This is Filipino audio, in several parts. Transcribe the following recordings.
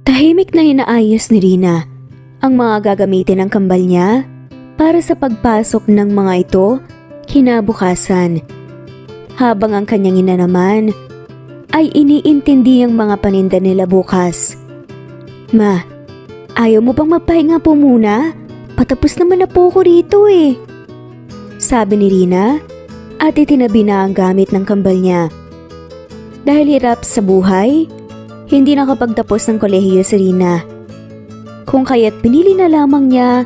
Tahimik na inaayos ni Rina ang mga gagamitin ng kambal niya para sa pagpasok ng mga ito kinabukasan. Habang ang kanyang ina naman ay iniintindi ang mga paninda nila bukas. Ma, ayaw mo bang magpahinga po muna? Patapos naman na po ako rito eh. Sabi ni Rina at itinabi na ang gamit ng kambal niya. Dahil hirap sa buhay, hindi nakapagtapos ng kolehiyo si Rina. Kung kaya't pinili na lamang niya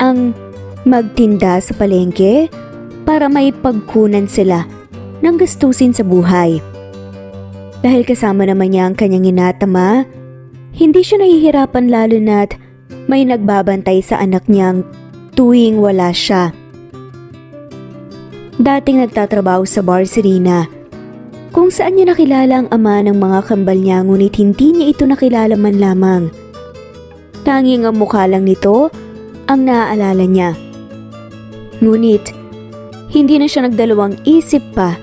ang magtinda sa palengke para may pagkunan sila ng gastusin sa buhay. Dahil kasama naman niya ang kanyang ina at ama, hindi siya nahihirapan lalo na't may nagbabantay sa anak niyang tuwing wala siya. Dating nagtatrabaho sa bar si Rina, kung saan niya nakilala ang ama ng mga kambal niya ngunit hindi niya ito nakilala man lamang. Tanging ang mukha lang nito ang naaalala niya. Ngunit, hindi na siya nagdalawang isip pa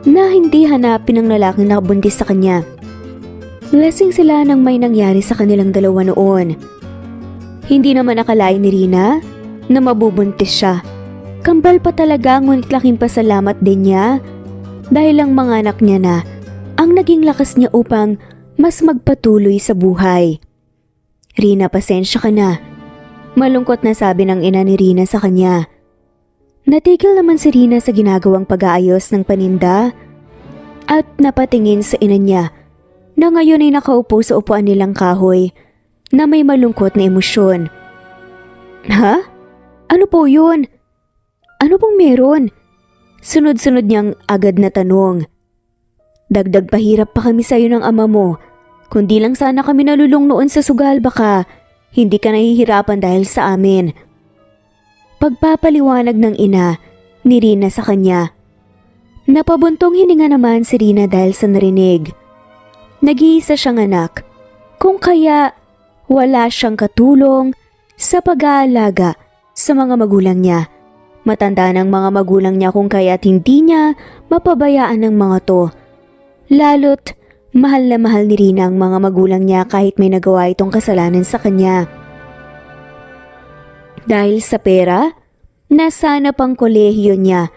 na hindi hanapin ang lalaking nakabuntis sa kanya. Lasing sila nang may nangyari sa kanilang dalawa noon. Hindi naman akalain ni Rina na mabubuntis siya. Kambal pa talaga ngunit laking pasalamat din niya dahil ang mga anak niya na ang naging lakas niya upang mas magpatuloy sa buhay. Rina, pasensya ka na. Malungkot na sabi ng ina ni Rina sa kanya. Natigil naman si Rina sa ginagawang pag-aayos ng paninda at napatingin sa ina niya na ngayon ay nakaupo sa upuan nilang kahoy na may malungkot na emosyon. Ha? Ano po yun? Ano bang meron? Sunod-sunod niyang agad na tanong. Dagdag pahirap pa kami sa'yo ng ama mo. Kundi lang sana kami nalulong noon sa sugal, baka hindi ka nahihirapan dahil sa amin. Pagpapaliwanag ng ina ni Rina sa kanya. Napabuntong hininga naman si Rina dahil sa narinig. Nag-iisa siyang anak, kung kaya wala siyang katulong sa pag-aalaga sa mga magulang niya. Matanda ng mga magulang niya kung kaya't hindi niya mapabayaan ng mga to. Lalo't mahal na mahal ni Rina ang mga magulang niya kahit may nagawa itong kasalanan sa kanya. Dahil sa pera, nasana pang kolehiyo niya,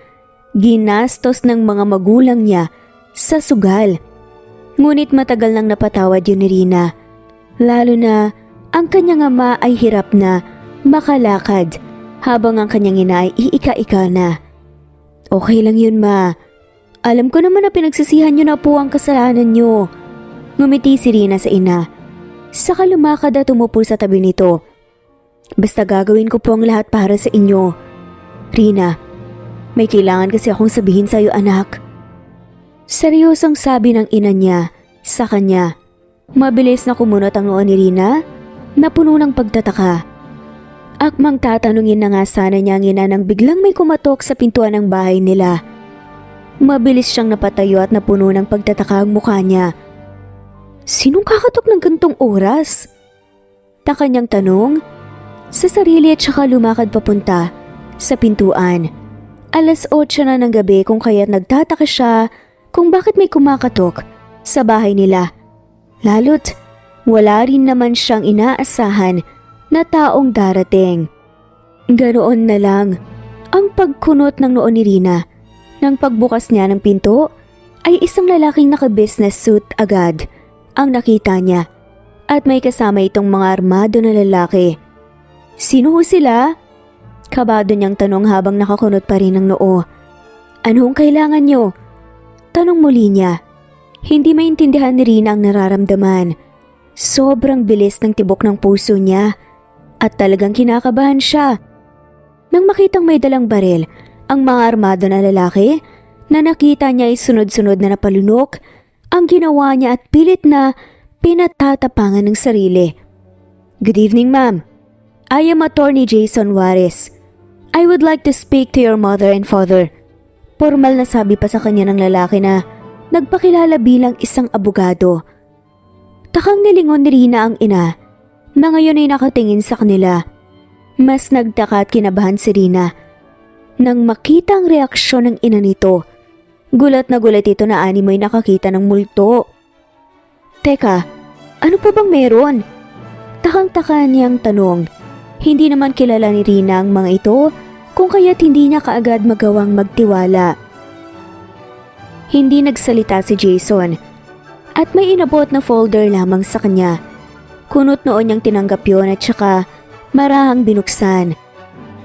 ginastos ng mga magulang niya sa sugal. Ngunit matagal nang napatawad yun ni Rina, lalo na ang kanyang ama ay hirap na makalakad habang ang kanyang ina ay iika-ika na. Okay lang yun, ma. Alam ko naman na pinagsisihan niyo na po ang kasalanan niyo. Ngumiti si Rina sa ina. Saka lumakad at umupo sa tabi nito. Basta gagawin ko po ang lahat para sa inyo. Rina, may kailangan kasi akong sabihin sa iyo, anak. Seryosong sabi ng ina niya sa kanya. Mabilis na kumunot ang noo ni Rina na puno ng pagtataka. Akmang tatanungin na nga sana niya ang ina nang biglang may kumatok sa pintuan ng bahay nila. Mabilis siyang napatayo at napuno ng pagtataka ang mukha niya. Sinong kakatok ng gantong oras? Taka niyang tanong sa sarili at saka lumakad papunta sa pintuan. 8:00 na ng gabi kung kaya't nagtataka siya kung bakit may kumakatok sa bahay nila. Lalo't wala rin naman siyang inaasahan na taong darating. Ganoon na lang ang pagkunot ng noo ni Rina. Nang pagbukas niya ng pinto, ay isang lalaking naka-business suit agad ang nakita niya at may kasama itong mga armado na lalaki. Sino sila? Kabado niyang tanong habang nakakunot pa rin ang noo. Anong kailangan niyo? Tanong muli niya. Hindi maintindihan ni Rina ang nararamdaman. Sobrang bilis ng tibok ng puso niya at talagang kinakabahan siya. Nang makitang may dalang baril, ang mga armado na lalaki na nakita niya ay sunod-sunod na napalunok ang ginawa niya at pilit na pinatatapangan ng sarili. Good evening, ma'am. I am Attorney Jason Juarez. I would like to speak to your mother and father. Formal na sabi pa sa kanya ng lalaki na nagpakilala bilang isang abogado. Takang nilingon ni Rina ang ina na ngayon ay nakatingin sa kanila. Mas nagtaka at kinabahan si Rina nang makita ang reaksyon ng ina nito. Gulat na gulat ito na animoy nakakita ng multo. Teka, ano pa bang meron? Takang-taka niyang tanong. Hindi naman kilala ni Rina ang mga ito kung kaya't hindi niya kaagad magawang magtiwala. Hindi nagsalita si Jason at may inabot na folder lamang sa kanya. Kunot noon niyang tinanggap yun at saka marahang binuksan.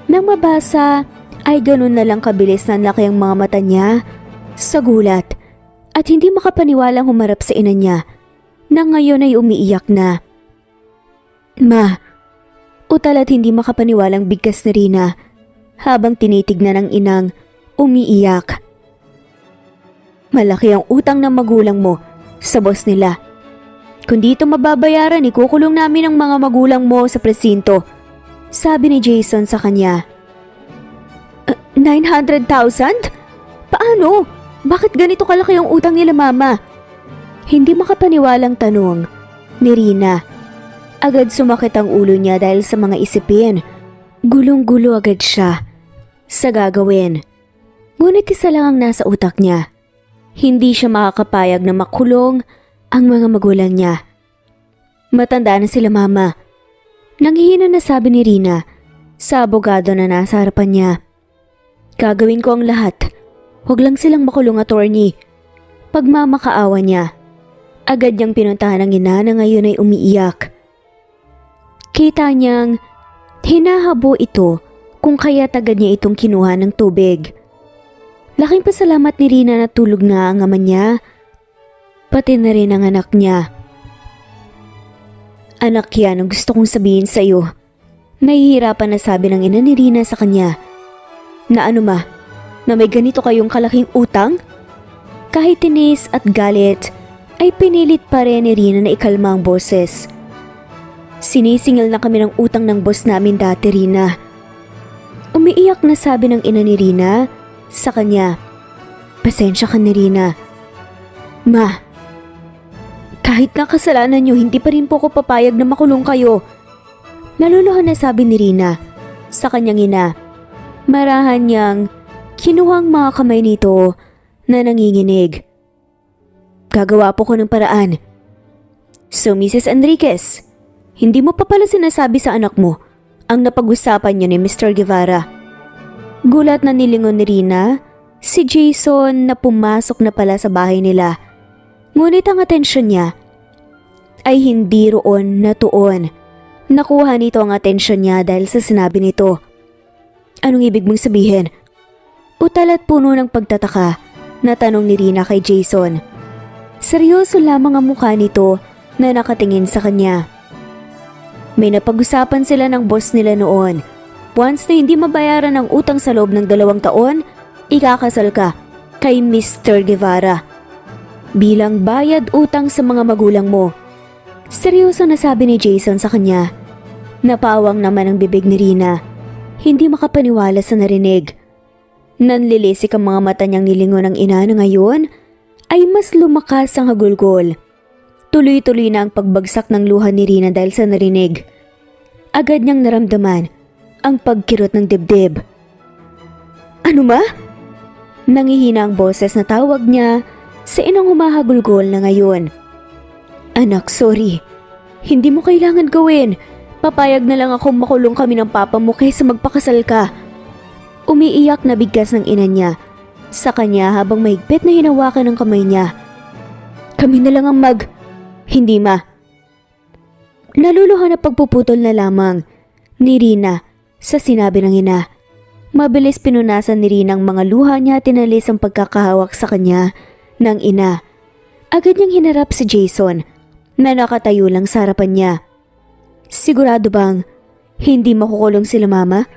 Nang mabasa ay ganun na lang kabilis na laki ang mga mata niya sa gulat at hindi makapaniwalang humarap sa ina niya na ngayon ay umiiyak na. Ma, utal at hindi makapaniwalang bigkas ni Rina habang tinitignan ng inang umiiyak. Malaki ang utang ng magulang mo sa boss nila. Kung dito mababayaran, ikukulong namin ang mga magulang mo sa presinto, sabi ni Jason sa kanya. 900,000? Paano? Bakit ganito kalaki ang utang nila, mama? Hindi makapaniwalang tanong ni Rina. Agad sumakit ang ulo niya dahil sa mga isipin. Gulong-gulo agad siya sa gagawin. Ngunit isa lang ang nasa utak niya. Hindi siya makakapayag na makulong ang mga magulang niya. Matanda na sila, mama. Nanghihina na sabi ni Rina sa abogado na nasa harapan niya. Gagawin ko ang lahat. Huwag lang silang makulong, attorney. Pagmamakaawa niya. Agad niyang pinuntahan ang ina na ngayon ay umiiyak. Kita niyang hinahabo ito kung kaya agad niya itong kinuha ng tubig. Laking pasalamat ni Rina na tulog na ang ama niya, pati na rin ang anak niya. Anak, yan ang gusto kong sabihin sa iyo. Nahihirapan na sabi ng ina ni Rina sa kanya. Na ano ma, na may ganito kayong kalaking utang? Kahit tinis at galit, ay pinilit pa rin ni Rina na ikalma ang boses. Sinisingil na kami ng utang ng boss namin dati, Rina. Umiiyak na sabi ng ina ni Rina sa kanya. Pasensya ka na, Rina. Ma, kahit na kasalanan niyo, hindi pa rin po ko papayag na makulong kayo. Naluluhan na sabi ni Rina sa kanyang ina. Marahan niyang kinuhang mga kamay nito na nanginginig. Gagawa po ko ng paraan. So, Mrs. Enriquez, hindi mo pa pala sinasabi sa anak mo ang napag-usapan niyo ni Mr. Guevara. Gulat na nilingon ni Rina si Jason na pumasok na pala sa bahay nila. Ngunit ang atensyon niya ay hindi roon natuon. Nakuha nito ang atensyon niya dahil sa sinabi nito. Anong ibig mong sabihin? Utal at puno ng pagtataka na tanong ni Rina kay Jason. Seryoso lamang ang mukha nito na nakatingin sa kanya. May napag-usapan sila ng boss nila noon. Once na hindi mabayaran ang utang sa loob ng 2 taon, ikakasal ka kay Mr. Guevara bilang bayad utang sa mga magulang mo. Seryoso na sabi ni Jason sa kanya. Napawang naman ang bibig ni Rina. Hindi makapaniwala sa narinig. Nanlilisik ang mga mata niyang nilingon ng ina na ngayon ay mas lumakas ang hagulgol. Tuloy-tuloy na ang pagbagsak ng luha ni Rina dahil sa narinig. Agad niyang naramdaman ang pagkirot ng dibdib. Ano ma? Nangihina ang boses na tawag niya sa inang humahagulgol na ngayon. Anak, sorry. Hindi mo kailangan gawin. Papayag na lang akong makulong kami ng papa mo kaysa magpakasal ka. Umiiyak na bigkas ng ina niya sa kanya habang mahigpit na hinawakan ng kamay niya. Kami na lang ang Hindi ma. Naluluhan na pagpuputol na lamang ni Rina sa sinabi ng ina. Mabilis pinunasan ni Rina ang mga luha niya at tinalis ang pagkakahawak sa kanya ng ina. Agad niyang hinarap si Jason na nakatayo lang sa harapan niya. Sigurado bang hindi makukulong sila, mama,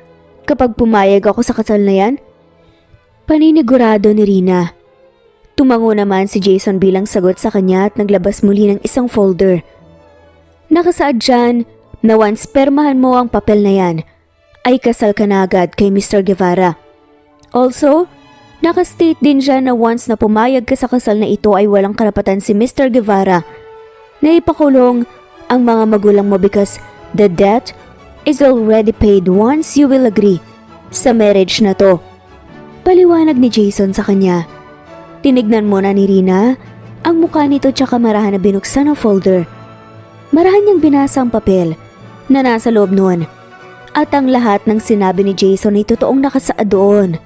kapag pumayag ako sa kasal na yan? Paninigurado ni Rina. Tumango naman si Jason bilang sagot sa kanya at naglabas muli ng isang folder. Nakasaad dyan na once permahan mo ang papel na yan, ay kasal ka na agad kay Mr. Guevara. Also, nakastate din dyan na once na pumayag ka sa kasal na ito ay walang karapatan si Mr. Guevara na ipakulong ang mga magulang mo because the debt is already paid once you will agree sa marriage na to. Paliwanag ni Jason sa kanya. Tinignan muna ni Rina ang mukha nito tsaka marahan na binuksan ang folder. Marahan niyang binasa ang papel na nasa loob noon. At ang lahat ng sinabi ni Jason ay totoong nakasaad doon.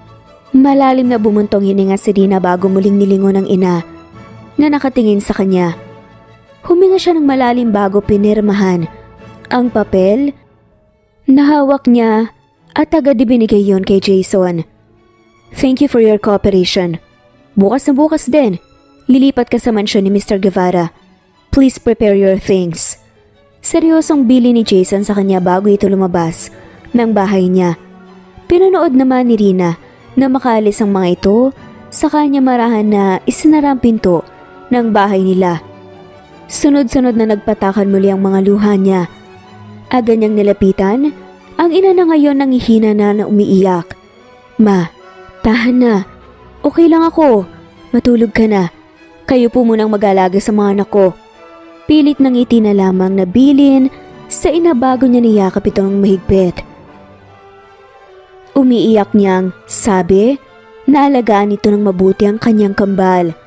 Malalim na bumuntong hininga si Rina bago muling nilingon ng ina na nakatingin sa kanya. Huminga siya ng malalim bago pinirmahan ang papel na hawak niya at agad ibinigay yon kay Jason. Thank you for your cooperation. Bukas na bukas din, lilipat ka sa mansyon ni Mr. Guevara. Please prepare your things. Seryosong bili ni Jason sa kanya bago ito lumabas ng bahay niya. Pinanood naman ni Rina na makaalis ang mga ito sa kanya marahan na isinara ang pinto ng bahay nila. Sunod-sunod na nagpatakan muli ang mga luha niya. Agad niyang nilapitan ang ina na ngayon nangihina na umiiyak. Ma, tahan na. Okay lang ako. Matulog ka na. Kayo po munang mag-alaga sa mga anak ko. Pilit ng ngiti na lamang na bilin sa ina bago niya niyakap itong mahigpit. Umiiyak niyang sabi na alagaan ito ng mabuti ang kanyang kambal.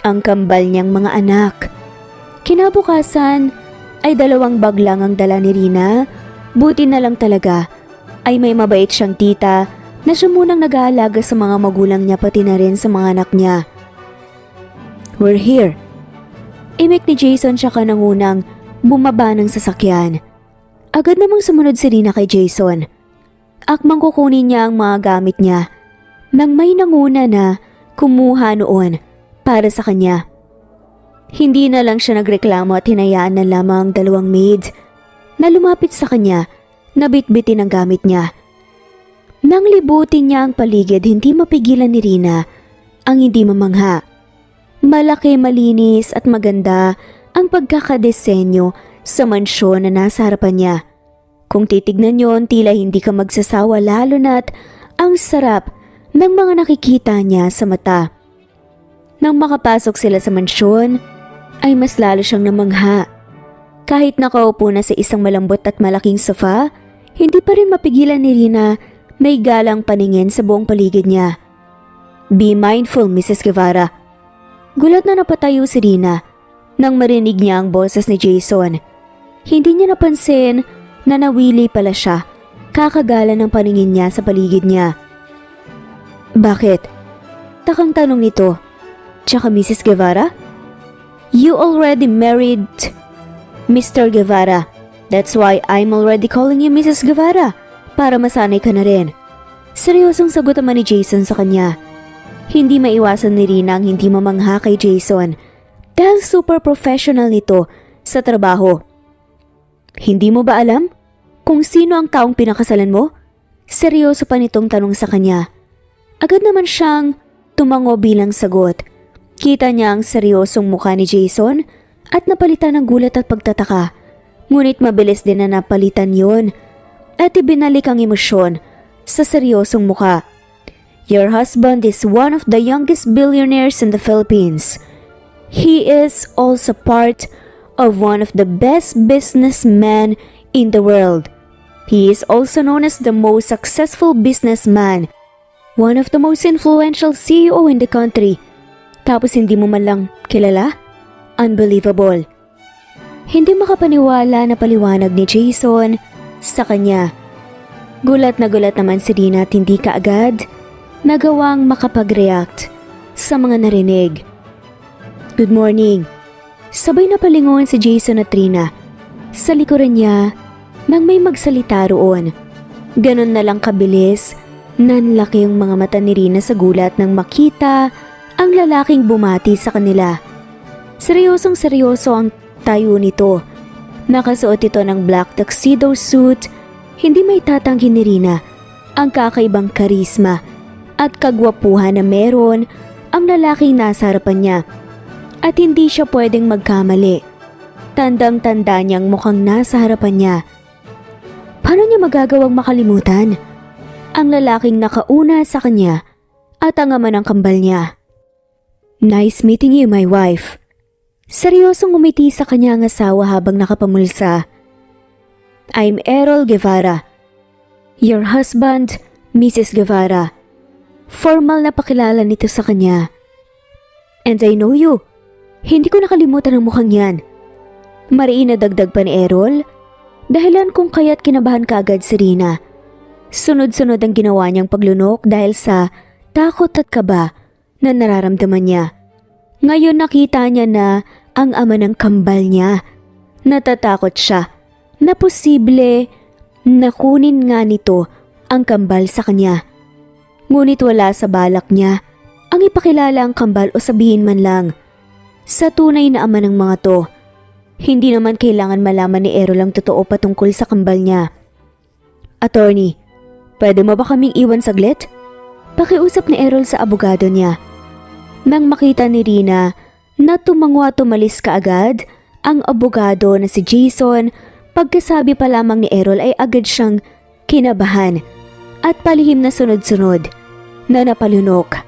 Ang kambal niyang mga anak. Kinabukasan ay 2 bag lang ang dala ni Rina. Buti na lang talaga ay may mabait siyang tita na siya munang nag-aalaga sa mga magulang niya pati na rin sa mga anak niya. We're here. Imik ni Jason siya kanangunang bumaba ng sasakyan. Agad namang sumunod si Rina kay Jason. Akmang kukunin niya ang mga gamit niya nang may nanguna na kumuha noon para sa kanya. Hindi na lang siya nagreklamo at hinayaan na lamang ang 2 maids na lumapit sa kanya na bitbitin ang gamit niya. Nang libutin niya ang paligid, hindi mapigilan ni Rina ang hindi mamangha. Malaki, malinis at maganda ang pagkakadesenyo sa mansyon na nasa harapan niya. Kung titignan yon, tila hindi ka magsasawa lalo na't ang sarap ng mga nakikita niya sa mata. Nang makapasok sila sa mansyon, ay mas lalo siyang namangha. Kahit nakaupo na sa isang malambot at malaking sofa, hindi pa rin mapigilan ni Rina may galang paningin sa buong paligid niya. Be mindful, Mrs. Guevara. Gulat na napatayo si Rina nang marinig niya ang boses ni Jason. Hindi niya napansin na nawili pala siya, kakagala ng paningin niya sa paligid niya. Bakit? Takang tanong nito. Tsaka Mrs. Guevara? You already married Mr. Guevara. That's why I'm already calling you Mrs. Guevara. Para masanay ka na rin. Seryosong sagot naman ni Jason sa kanya. Hindi maiwasan ni Rina ang hindi mamangha kay Jason dahil super professional nito sa trabaho. Hindi mo ba alam kung sino ang taong pinakasalan mo? Seryoso pa nitong tanong sa kanya. Agad naman siyang tumango bilang sagot. Kita niya ang seryosong mukha ni Jason at napalitan ng gulat at pagtataka. Ngunit mabilis din na napalitan yon at ibinalik ang emosyon sa seryosong mukha. Your husband is one of the youngest billionaires in the Philippines. He is also part of one of the best businessmen in the world. He is also known as the most successful businessman, one of the most influential CEO in the country. Tapos hindi mo man lang kilala? Unbelievable. Hindi makapaniwala na paliwanag ni Jason sa kanya. Gulat na gulat naman si Rina at hindi kaagad nagawang makapag-react sa mga narinig. Good morning. Sabay na palingon si Jason at Rina. Sa likuran niya nang may magsalita roon. Ganon na lang kabilis, nanlaki yung mga mata ni Rina sa gulat nang makita ang lalaking bumati sa kanila. Seryosong seryoso ang tayo nito. Nakasuot ito ng black tuxedo suit. Hindi may tatanggi ni Rina ang kakaibang karisma at kagwapuhan na meron ang lalaking nasa harapan niya. At hindi siya pwedeng magkamali. Tandang-tanda niyang mukhang nasa harapan niya. Paano niya magagawang makalimutan ang lalaking nakauna sa kanya at ang ama ng kambal niya? Nice meeting you, my wife. Seryosong umiti sa kanya ang asawa habang nakapamulsa. I'm Errol Guevara. Your husband, Mrs. Guevara. Formal na pakilala nito sa kanya. And I know you. Hindi ko nakalimutan ang mukhang yan. Mariin na dagdag pa ni Errol Dahilan kung kaya't kinabahan kaagad si Rina. Sunod-sunod ang ginawa niyang paglunok dahil sa takot at kaba na nararamdaman niya. Ngayon nakita niya na ang ama ng kambal niya. Natatakot siya na posible na kunin nga nito ang kambal sa kanya. Ngunit wala sa balak niya ang ipakilala ang kambal o sabihin man lang sa tunay na ama ng mga to. Hindi naman kailangan malaman ni Errol ang totoo patungkol sa kambal niya. Attorney, pwede mo ba kaming iwan saglit? Pakiusap ni Errol sa abogado niya. Nang makita ni Rina na tumango at tumalis kaagad, ang abogado na si Jason, pagkasabi pa lamang ni Errol ay agad siyang kinabahan at palihim na sunod-sunod na napalunok.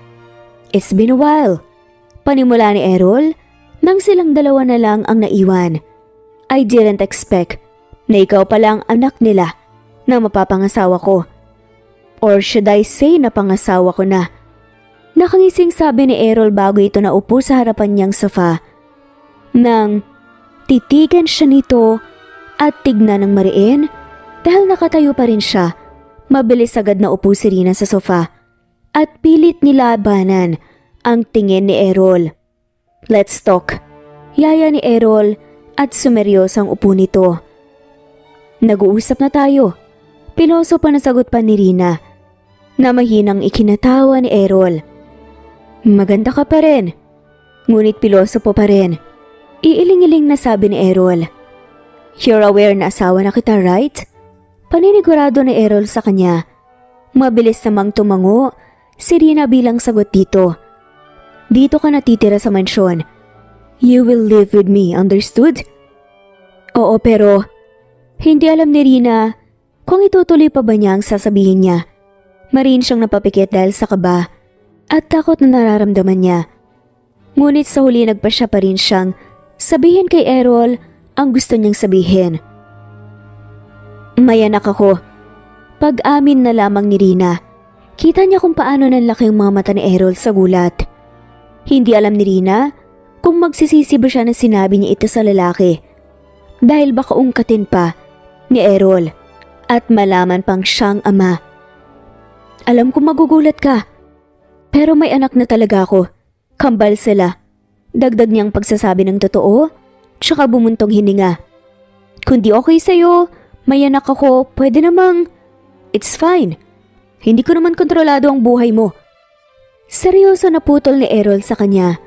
It's been a while. Panimula ni Errol nang silang dalawa na lang ang naiwan. I didn't expect na ikaw pala ang anak nila na mapapangasawa ko. Or should I say na pangasawa ko na? Nakangising sabi ni Errol bago ito naupo sa harapan niyang sofa. Nang titigan siya nito at tignan ng mariin dahil nakatayo pa rin siya, mabilis agad na upo si Rina sa sofa at pilit nilabanan ang tingin ni Errol. Let's talk. Yaya ni Errol at sumeryosang upo nito. Nag-uusap na tayo. Piloso pa nasagot pa ni Rina na mahinang ikinatawa ni Errol. Maganda ka pa rin. Ngunit piloso po pa rin. Iiling-iling na sabi ni Errol. You're aware na asawa na kita, right? Paninigurado ni Errol sa kanya. Mabilis namang tumango si Rina bilang sagot dito. Dito ka natitira sa mansyon. You will live with me, understood? Oo, pero hindi alam ni Rina kung itutuloy pa ba niya ang sasabihin niya. Marin siyang napapikit dahil sa kaba at takot na nararamdaman niya. Ngunit sa huli nagpasya pa rin siyang sabihin kay Errol ang gusto niyang sabihin. May anak ako. Pag-amin na lamang ni Rina, kita niya kung paano nanlaki ang mga mata ni Errol sa gulat. Hindi alam ni Rina kung magsisisi ba siya na sinabi niya ito sa lalaki dahil baka ungkatin pa ni Errol at malaman pang siyang ama. Alam kong magugulat ka, pero may anak na talaga ako. Kambal sila. Dagdag niyang pagsasabi ng totoo, tsaka bumuntong hininga. Kung di okay sa'yo, may anak ako, pwede namang... It's fine. Hindi ko naman kontrolado ang buhay mo. Seryoso na putol ni Errol sa kanya.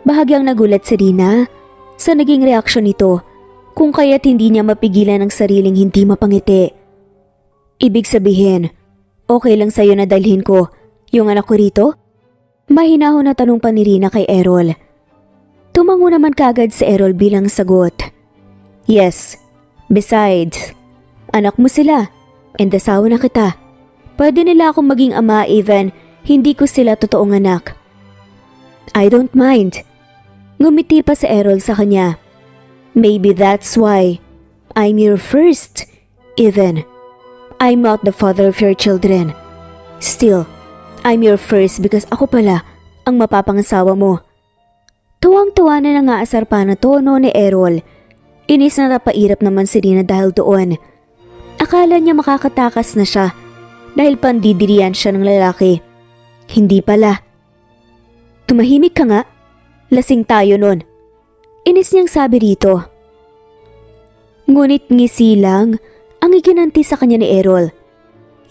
Bahagyang nagulat si Rina sa naging reaksyon nito kung kaya't hindi niya mapigilan ang sariling hindi mapangiti. Ibig sabihin, okay lang sa'yo na dalhin ko yung anak ko rito? Mahinahon na tanong pa ni Rina kay Errol. Tumango naman kaagad si Errol bilang sagot. Yes, besides, anak mo sila and asawa na kita. Pwede nila akong maging ama even hindi ko sila totoong anak. I don't mind. Ngumiti pa si Errol sa kanya. Maybe that's why I'm your first, even. I'm not the father of your children. Still, I'm your first because ako pala ang mapapangasawa mo. Tuwang-tuwa na nangaasar pa na tono ni Errol. Inis na napairap naman si Rina dahil doon. Akala niya makakatakas na siya dahil pandidirian siya ng lalaki. Hindi pala. Tumahimik ka nga. Lasing tayo nun. Inis niyang sabi rito. Ngunit ngisi lang ang iginanti sa kanya ni Errol.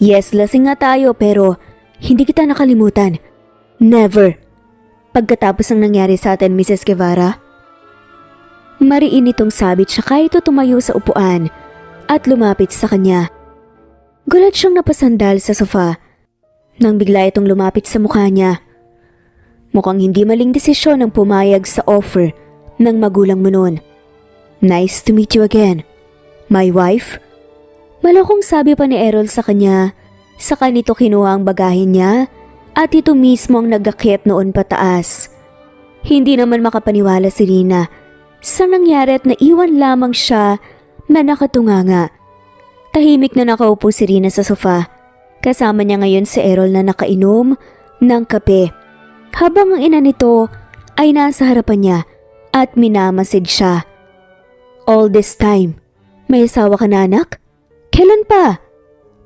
Yes, lasing nga tayo pero hindi kita nakalimutan. Never. Pagkatapos ng nangyari sa atin, Mrs. Guevara. Mariin itong sabit siya ito tumayo sa upuan at lumapit sa kanya. Gulat siyang napasandal sa sofa nang bigla itong lumapit sa mukha niya. Mukhang hindi maling desisyon ang pumayag sa offer ng magulang mo noon. Nice to meet you again, my wife. Malokong sabi pa ni Errol sa kanya, saka nito kinuha ang bagahin niya at ito mismo ang nagakyat noon pataas. Hindi naman makapaniwala si Rina sa nangyari at naiwan lamang siya na nakatunganga. Tahimik na nakaupo si Rina sa sofa. Kasama niya ngayon si Errol na nakainom ng kape. Habang ang ina nito ay nasa harapan niya at minamasid siya. All this time, May asawa ka na anak? Kailan pa?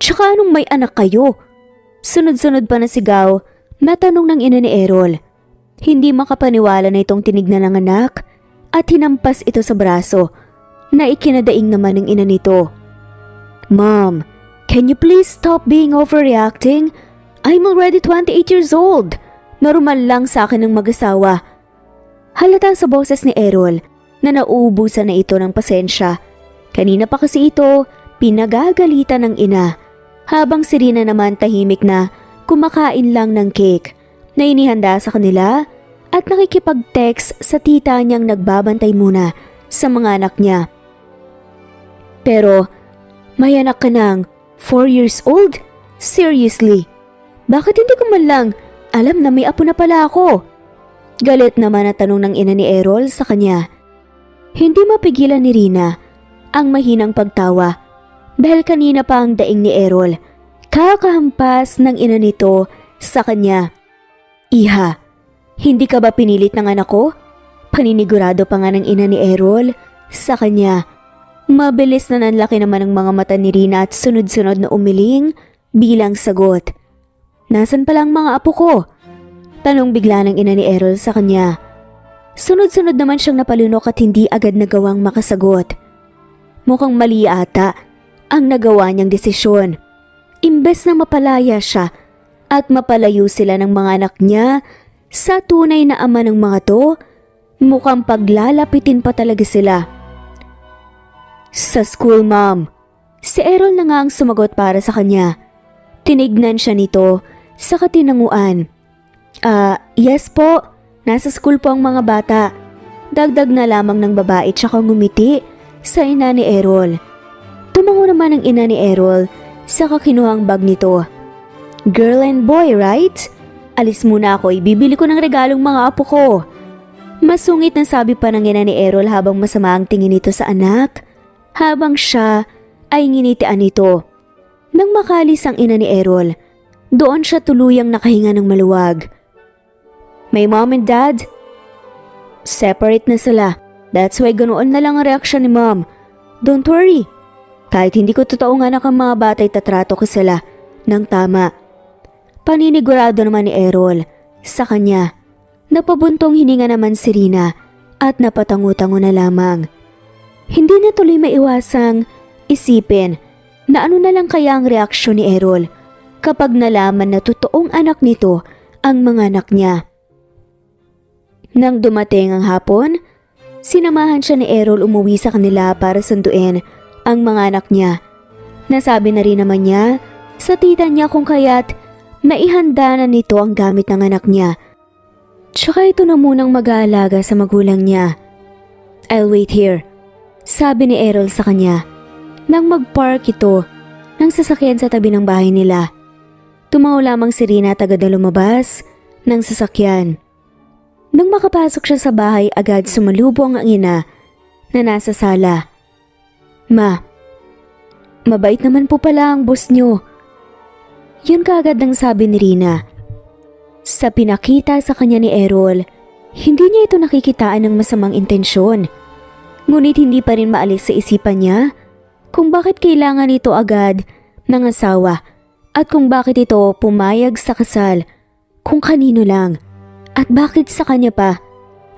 Tsaka anong may anak kayo? Sunod-sunod pa na sigaw na tanong ng ina ni Errol. Hindi makapaniwala na itong tinignan ng anak at hinampas ito sa braso na ikinadaing naman ng ina nito. Mom, can you please stop being overreacting? I'm already 28 years old. Normal lang sa akin ng mag-asawa. Halata sa boses ni Errol na nauubusan na ito ng pasensya. Kanina pa kasi ito pinagagalitan ng ina habang si Rina naman tahimik na kumakain lang ng cake na inihanda sa kanila at nakikipag-text sa tita niyang nagbabantay muna sa mga anak niya. Pero may anak ka ng 4 years old? Seriously? Bakit hindi ko man lang alam na may apo na pala ako? Galit naman na tanong ng ina ni Errol sa kanya. Hindi mapigilan ni Rina ang mahinang pagtawa dahil kanina pa ang daing ni Errol. Kakahampas ng ina nito sa kanya. Iha, hindi ka ba pinilit ng anak ko? Paninigurado pa nga ng ina ni Errol sa kanya. Mabilis na nanlaki naman ang mga mata ni Rina at sunod-sunod na umiling bilang sagot. Nasaan pala ang mga apo ko? Tanong bigla ng ina ni Errol sa kanya. Sunod-sunod naman siyang napalunok at hindi agad nagawang makasagot. Mukhang mali ata ang nagawa niyang desisyon. Imbes na mapalaya siya at mapalayo sila ng mga anak niya sa tunay na ama ng mga to, mukhang paglalapitin pa talaga sila. Sa school, mom. Si Errol na nga ang sumagot para sa kanya. Tinignan siya nito sa katinanguan. Yes po. Nasa school po ang mga bata. Dagdag na lamang ng babae tsaka ngumiti sa ina ni Errol. Tumango naman ang ina ni Errol sa kinuhang bag nito. Girl and boy, right? Alis muna ako, ibibili ko ng regalong mga apo ko. Masungit na sabi pa ng ina ni Errol habang masama ang tingin nito sa anak, habang siya ay nginitian nito. Nang makalis ang ina ni Errol, doon siya tuluyang nakahinga ng maluwag. May mom and dad? Separate na sila. That's why ganoon na lang ang reaksyon ni mom. Don't worry. Kahit hindi ko totoo nga anak ang mga batay tatrato ko sila ng tama. Paninigurado naman ni Errol sa kanya. Napabuntong hininga naman si Rina at napatango-tango na lamang. Hindi na tuloy maiwasang isipin na ano na lang kaya ang reaksyon ni Errol kapag nalaman na totoong anak nito ang mga anak niya. Nang dumating ang hapon, sinamahan siya ni Errol umuwi sa kanila para sunduin ang mga anak niya. Nasabi na rin naman niya sa tita niya kung kaya't naihanda na nito ang gamit ng anak niya. Tsaka ito na munang mag-aalaga sa magulang niya. I'll wait here, sabi ni Errol sa kanya. Nang mag-park ito ng sasakyan sa tabi ng bahay nila, tumango lamang si Rina at agad na lumabas ng sasakyan. Nang makapasok siya sa bahay, agad sumalubong ang ina na nasa sala. Ma, mabait naman po pala ang boss niyo. Yun kaagad ang sabi ni Rina. Sa pinakita sa kanya ni Errol, hindi niya ito nakikitaan ng masamang intensyon. Ngunit hindi pa rin maalis sa isipan niya kung bakit kailangan ito agad ng asawa at kung bakit ito pumayag sa kasal kung kanino lang. At bakit sa kanya pa,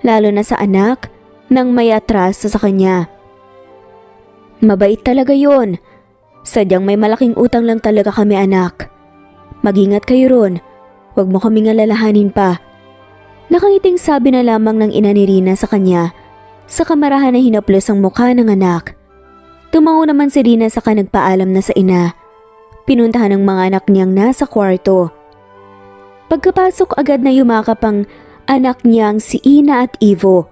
lalo na sa anak nang may atraso sa kanya. Mabait talaga yon. Sadyang may malaking utang lang talaga kami anak. Mag-ingat kayo ron, huwag mo kaming alalahanin pa. Nakangiting sabi na lamang ng ina ni Rina sa kanya, sa kamarahan na hinaplos ang mukha ng anak. Tumango naman si Rina sa nagpaalam na sa ina. Pinuntahan ng mga anak niyang nasa kwarto. Pagkapasok agad na yumakap ang anak niyang si Ina at Ivo.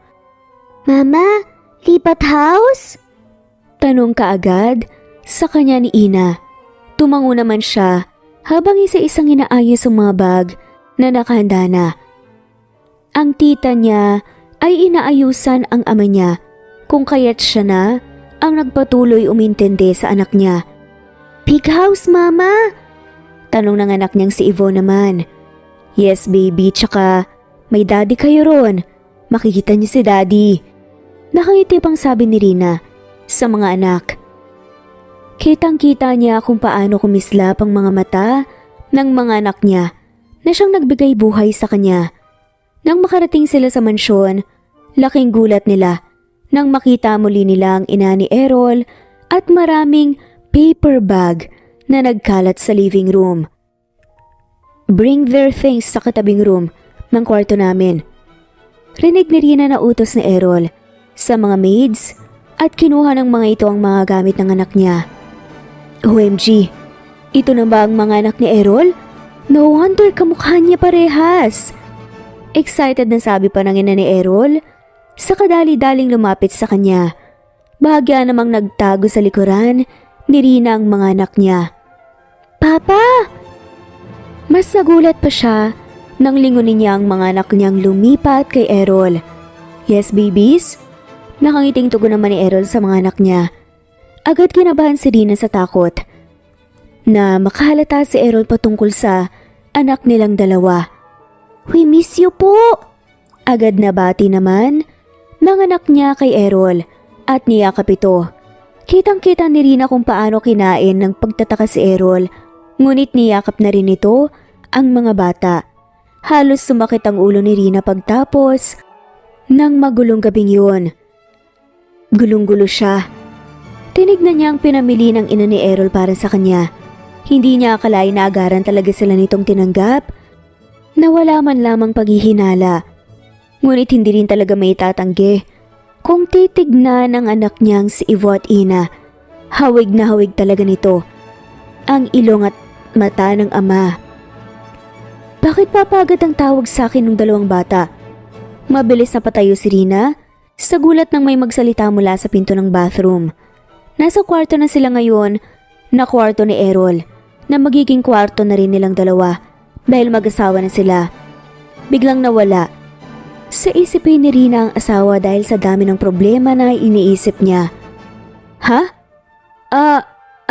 Mama, lipat house? Tanong kaagad sa kanya ni Ina. Tumango naman siya habang isa-isang inaayos ang mga bag na nakahanda na. Ang tita niya ay inaayusan ang ama niya kung kaya't siya na ang nagpatuloy umintindi sa anak niya. Big house, mama? Tanong ng anak niyang si Ivo naman. Yes baby, tsaka may daddy kayo ron. Makikita niyo si daddy. Nakangiti pang sabi ni Rina sa mga anak. Kitang-kita niya kung paano kumislap ang mga mata ng mga anak niya na siyang nagbigay buhay sa kanya. Nang makarating sila sa mansyon, laking gulat nila nang makita muli nila ang ina ni Errol at maraming paper bag na nagkalat sa living room. Bring their things sa katabing room ng kwarto namin. Rinig ni Rina na utos ni Errol sa mga maids at kinuha ng mga ito ang mga gamit ng anak niya. OMG, ito na ba ang mga anak ni Errol? No wonder kamukha niya parehas. Excited na sabi pa ng ina ni Errol sa kadali-daling lumapit sa kanya. Bahagya namang nagtago sa likuran ni Rina ang mga anak niya. Papa! Mas nagulat pa siya nang lingunin niya ang mga anak niyang lumipat kay Errol. Yes, babies? Nakangiting tugon naman ni Errol sa mga anak niya. Agad kinabahan si Rina sa takot na makahalata si Errol patungkol sa anak nilang dalawa. We miss you po! Agad na bati naman ng anak niya kay Errol at niyakap ito. Kitang-kita ni Rina kung paano kinain ng pagtataka si Errol, ngunit niyakap na rin ito ang mga bata. Halos sumakit ang ulo ni Rina pagtapos ng magulong gabing yun. Gulong-gulo siya. Tinignan niya ang pinamili ng ina ni Errol para sa kanya. Hindi niya akalain na agaran talaga sila nitong tinanggap na wala man lamang paghihinala. Ngunit hindi rin talaga may tatanggi kung titignan ng anak niyang si Ivo at Ina. Hawig na hawig talaga nito ang ilong at mata ng ama. Bakit papagad ang tawag sa akin ng dalawang bata? Mabilis na patayo si Rina sa gulat nang may magsalita mula sa pinto ng bathroom. Nasa kwarto na sila ngayon na kwarto ni Errol na magiging kwarto na rin nilang dalawa dahil mag-asawa na sila. Biglang nawala sa isipin ni Rina ang asawa dahil sa dami ng problema na iniisip niya. Ha?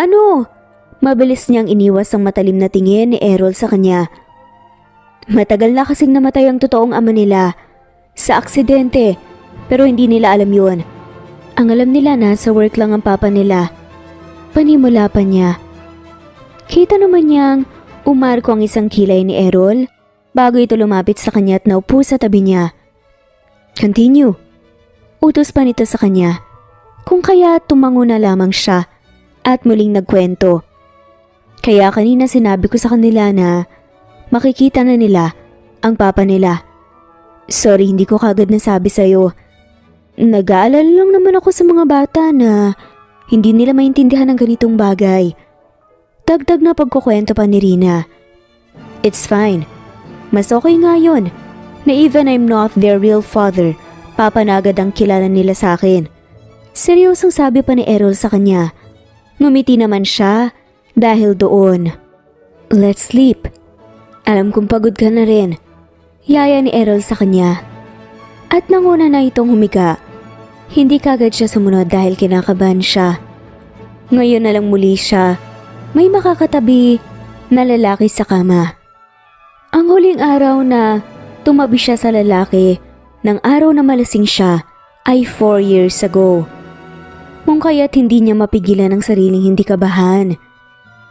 Ano? Mabilis niyang iniwas ang matalim na tingin ni Errol sa kanya. Matagal na kasing namatay ang totoong ama nila sa aksidente pero hindi nila alam yun. Ang alam nila na sa work lang ang papa nila. Panimula pa niya. Kita naman niyang umarko ang isang kilay ni Errol bago ito lumapit sa kanya at naupo sa tabi niya. Continue. Utos pa nito sa kanya. Kung kaya tumango na lamang siya at muling nagkwento. Kaya kanina sinabi ko sa kanila na makikita na nila ang papa nila. Sorry, hindi ko kagad nasabi sa'yo. Nag-aalala lang naman ako sa mga bata na hindi nila maintindihan ang ganitong bagay. Dagdag na pagkukwento pa ni Rina. It's fine. Mas okay nga yun na even I'm not their real father, papa na agad ang kilala nila sa akin. Seryosong sabi pa ni Errol sa kanya. Ngumiti naman siya dahil doon. Let's sleep. Alam kong pagod ka na rin. Yaya ni Errol sa kanya. At nanguna na itong humiga. Hindi kagad siya sumunod dahil kinakabahan siya. Ngayon na lang muli siya may makakatabi na lalaki sa kama. Ang huling araw na tumabi siya sa lalaki ng araw na malasing siya ay 4 years ago. Kung kaya't hindi niya mapigilan ang sariling hindi kabahan.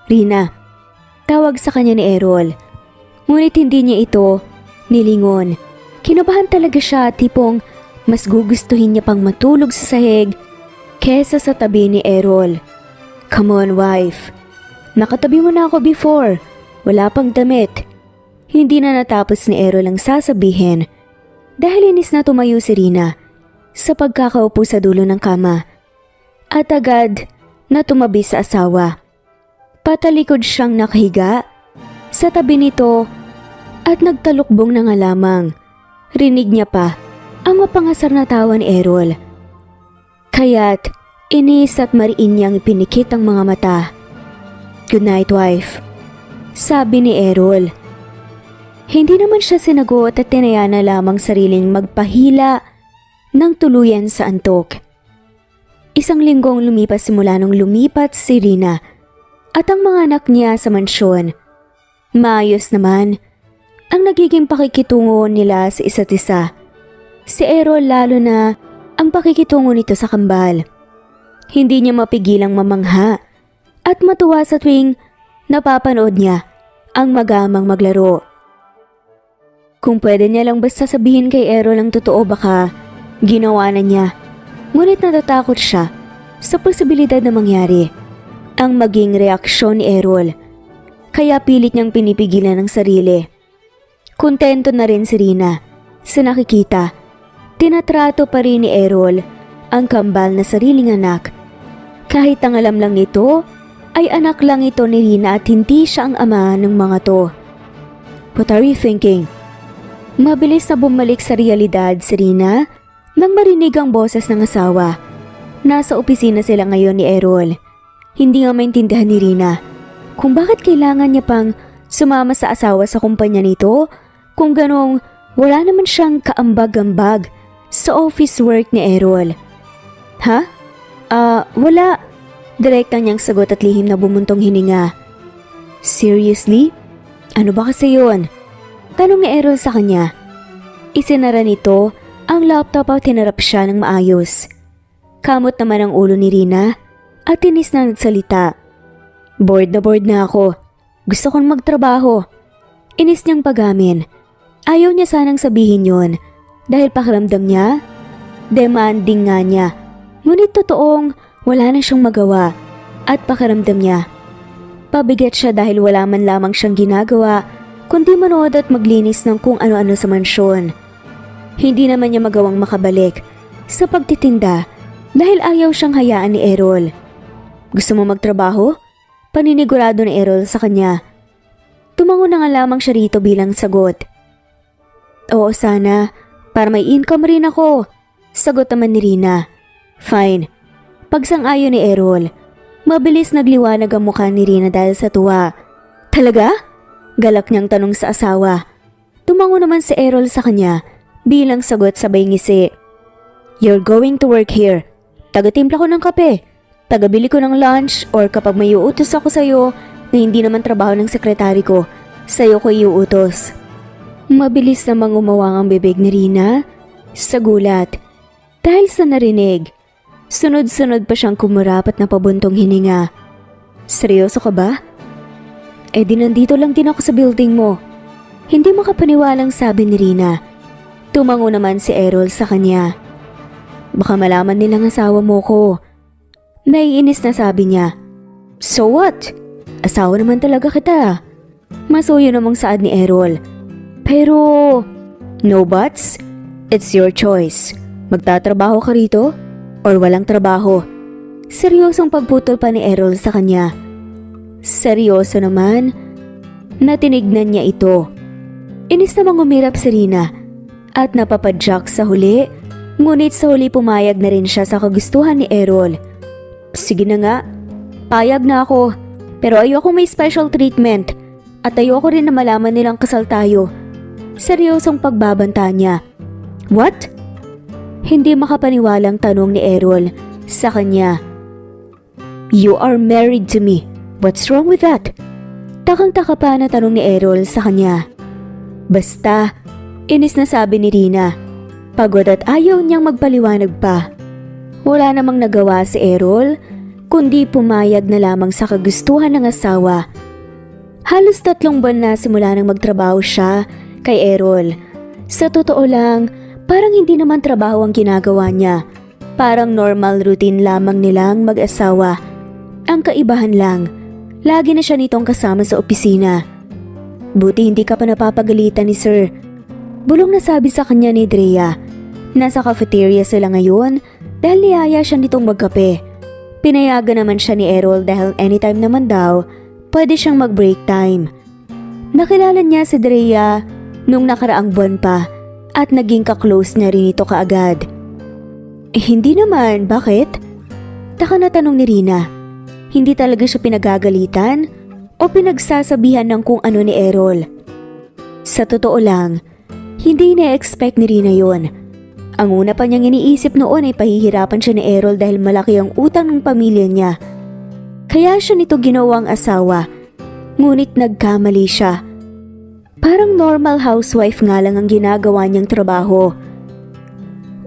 Rina, tawag sa kanya ni Errol. Ngunit hindi niya ito nilingon. Kinabahan talaga siya, tipong mas gugustuhin niya pang matulog sa sahig kesa sa tabi ni Errol. Come on, wife. Nakatabi mo na ako before. Wala pang damit. Hindi na natapos ni Errol ang sasabihin dahil inis na tumayo si Rina sa pagkakaupo sa dulo ng kama at agad na tumabi sa asawa. Patalikod siyang nakahiga sa tabi nito at nagtalukbong na nga lamang. Rinig niya pa ang mapangasar na tawa ni Errol. Kaya't inis at mariin niyang ipinikit ang mga mata. Good night, wife, sabi ni Errol. Hindi naman siya sinagot at tinaya na lamang sariling magpahila ng tuluyan sa antok. Isang linggong lumipas simula nung lumipat si Rina at ang mga anak niya sa mansyon. Maayos naman ang nagiging pakikitungo nila sa isa't isa. Si Errol lalo na ang pakikitungo nito sa kambal. Hindi niya mapigilang mamangha at matuwa sa tuwing napapanood niya ang magamang maglaro. Kung pwede niya lang basta sabihin kay Errol ang totoo, baka ginawa na niya. Ngunit natatakot siya sa posibilidad na mangyari ang maging reaksyon ni Errol. Kaya pilit niyang pinipigilan ang sarili. Kontento na rin si Rina sa nakikita. Tinatrato pa rin ni Errol ang kambal na sariling anak. Kahit ang alam lang nito ay anak lang ito ni Rina at hindi siya ang ama ng mga to. What are you thinking? Mabilis na bumalik sa realidad si Rina nang marinig ang boses ng asawa. Nasa opisina sila ngayon ni Errol. Hindi nga maintindihan ni Rina kung bakit kailangan niya pang sumama sa asawa sa kumpanya nito kung ganong wala naman siyang kaambag-ambag sa office work ni Errol. Ha? Wala. Direkta niyang sagot at lihim na bumuntong hininga. Seriously? Ano ba kasi yun? Tanong ni Errol sa kanya. Isinara nito ang laptop at tinarap siya ng maayos. Kamot naman ang ulo ni Rina at tinis na nagsalita. Bored na ako. Gusto kong magtrabaho. Inis niyang pagamin. Ayaw niya sanang sabihin yon dahil pakiramdam niya, demanding nga niya. Ngunit totoong wala na siyang magawa at pakiramdam niya. Pabigat siya dahil wala man lamang siyang ginagawa kundi manood at maglinis ng kung ano-ano sa mansyon. Hindi naman niya magawang makabalik sa pagtitinda dahil ayaw siyang hayaan ni Errol. Gusto mo magtrabaho? Paninigurado ni Errol sa kanya. Tumango na nga lamang siya rito bilang sagot. Oo sana, para may income rin ako. Sagot naman ni Rina. Fine. Pagsang-ayon ni Errol, mabilis nagliwanag ang mukha ni Rina dahil sa tuwa. Talaga? Galak niyang tanong sa asawa. Tumango naman si Errol sa kanya bilang sagot sabay ngisi. You're going to work here. Taga-timpla ko ng kape. Tagabili ko ng lunch or kapag may iuutos ako sa'yo na hindi naman trabaho ng sekretary ko, sa'yo ko iuutos. Mabilis namang umawang ang bibig ni Rina sa gulat. Dahil sa narinig, sunod-sunod pa siyang kumurapat na pabuntong hininga. Seryoso ka ba? Eh di nandito lang din ako sa building mo. Hindi makapaniwalang sabi ni Rina. Tumango naman si Errol sa kanya. Baka malaman nilang asawa mo ko. Naiinis na sabi niya. So what? Asawa naman talaga kita. Masuyo namang saad ni Errol. Pero, no buts? It's your choice. Magtatrabaho ka rito or walang trabaho? Seryosong pagputol pa ni Errol sa kanya. Seryoso naman? Natinignan niya ito. Inis namang umirap si Rina at napapadyak sa huli, ngunit sa huli pumayag na rin siya sa kagustuhan ni Errol. Sige na nga, payag na ako, pero ayoko may special treatment at ayoko rin na malaman nilang kasal tayo. Seryosong pagbabanta niya. What? Hindi makapaniwalang tanong ni Errol sa kanya. You are married to me. What's wrong with that? Takang-taka pa na tanong ni Errol sa kanya. Basta, inis na sabi ni Rina. Pagod at ayaw niyang magpaliwanag pa. Wala namang nagawa si Errol, kundi pumayag na lamang sa kagustuhan ng asawa. Halos 3 buwan na simula nang magtrabaho siya kay Errol. Sa totoo lang, parang hindi naman trabaho ang ginagawa niya. Parang normal routine lamang nilang mag-asawa. Ang kaibahan lang, lagi na siya nitong kasama sa opisina. Buti hindi ka pa napapagalitan ni Sir. Bulong na sabi sa kanya ni Drea. Nasa cafeteria sila ngayon dahil niyaya siya nitong magkape. Pinayagan naman siya ni Errol dahil anytime naman daw, pwede siyang mag-break time. Nakilala niya si Drea nung nakaraang buwan pa at naging ka-close niya rin ito kaagad. Hindi naman, bakit? Taka na tanong ni Rina. Hindi talaga siya pinagagalitan o pinagsasabihan ng kung ano ni Errol. Sa totoo lang, hindi na-expect ni Rina yon. Ang una pa niyang iniisip noon ay pahihirapan siya ni Errol dahil malaki ang utang ng pamilya niya. Kaya siya nito ginawang asawa, ngunit nagkamali siya. Parang normal housewife nga lang ang ginagawa niyang trabaho.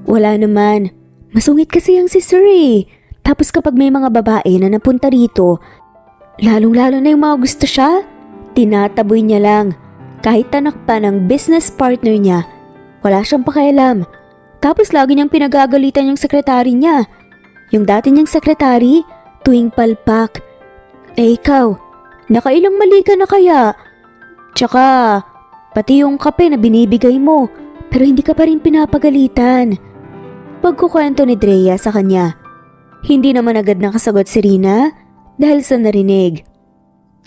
Wala naman, masungit kasi ang si Sir eh. Tapos kapag may mga babae na napunta rito, Lalong-lalo na yung mga gusto siya, tinataboy niya lang. Kahit anak pa ng business partner niya, wala siyang pakialam. Tapos lagi niyang pinagagalitan yung sekretary niya. Yung dati niyang sekretary, tuwing palpak. Eh ikaw, nakailang mali ka na kaya? Tsaka, pati yung kape na binibigay mo, pero hindi ka pa rin pinapagalitan. Pagkukwento ni Drea sa kanya, hindi naman agad nakasagot si Rina dahil sa narinig.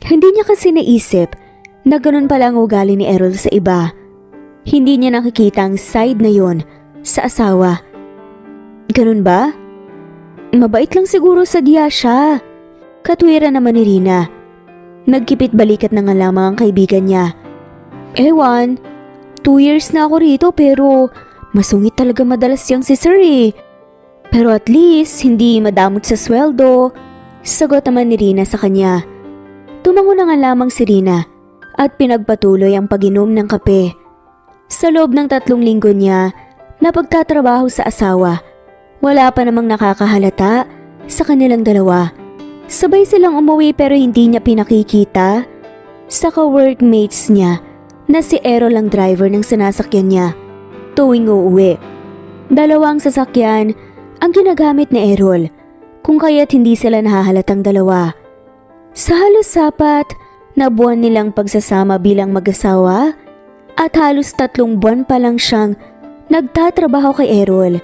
Hindi niya kasi naisip na ganun pala ang ugali ni Errol sa iba. Hindi niya nakikita ang side na yon sa asawa. Ganun ba? Mabait lang siguro sa diya siya. Katwiran naman ni Rina. Nagkipit balikat na nga lamang ang kaibigan niya. Ewan, 2 years na ako rito pero masungit talaga madalas yang si Sir eh. Pero at least hindi madamot sa sweldo. Sagot naman ni Rina sa kanya. Tumango na nga lamang si Rina at pinagpatuloy ang pag-inom ng kape. Sa loob ng 3 linggo niya na pagtatrabaho sa asawa, wala pa namang nakakahalata sa kanilang dalawa. Sabay silang umuwi pero hindi niya pinakikita sa ka-workmates niya na si Errol ang driver ng sinasakyan niya tuwing uuwi. 2 sasakyan ang ginagamit ni Errol, kung kaya't hindi sila nahahalatang dalawa. Sa halos 4 na buwan nilang pagsasama bilang mag-asawa at halos 3 buwan pa lang siyang nagtatrabaho kay Errol,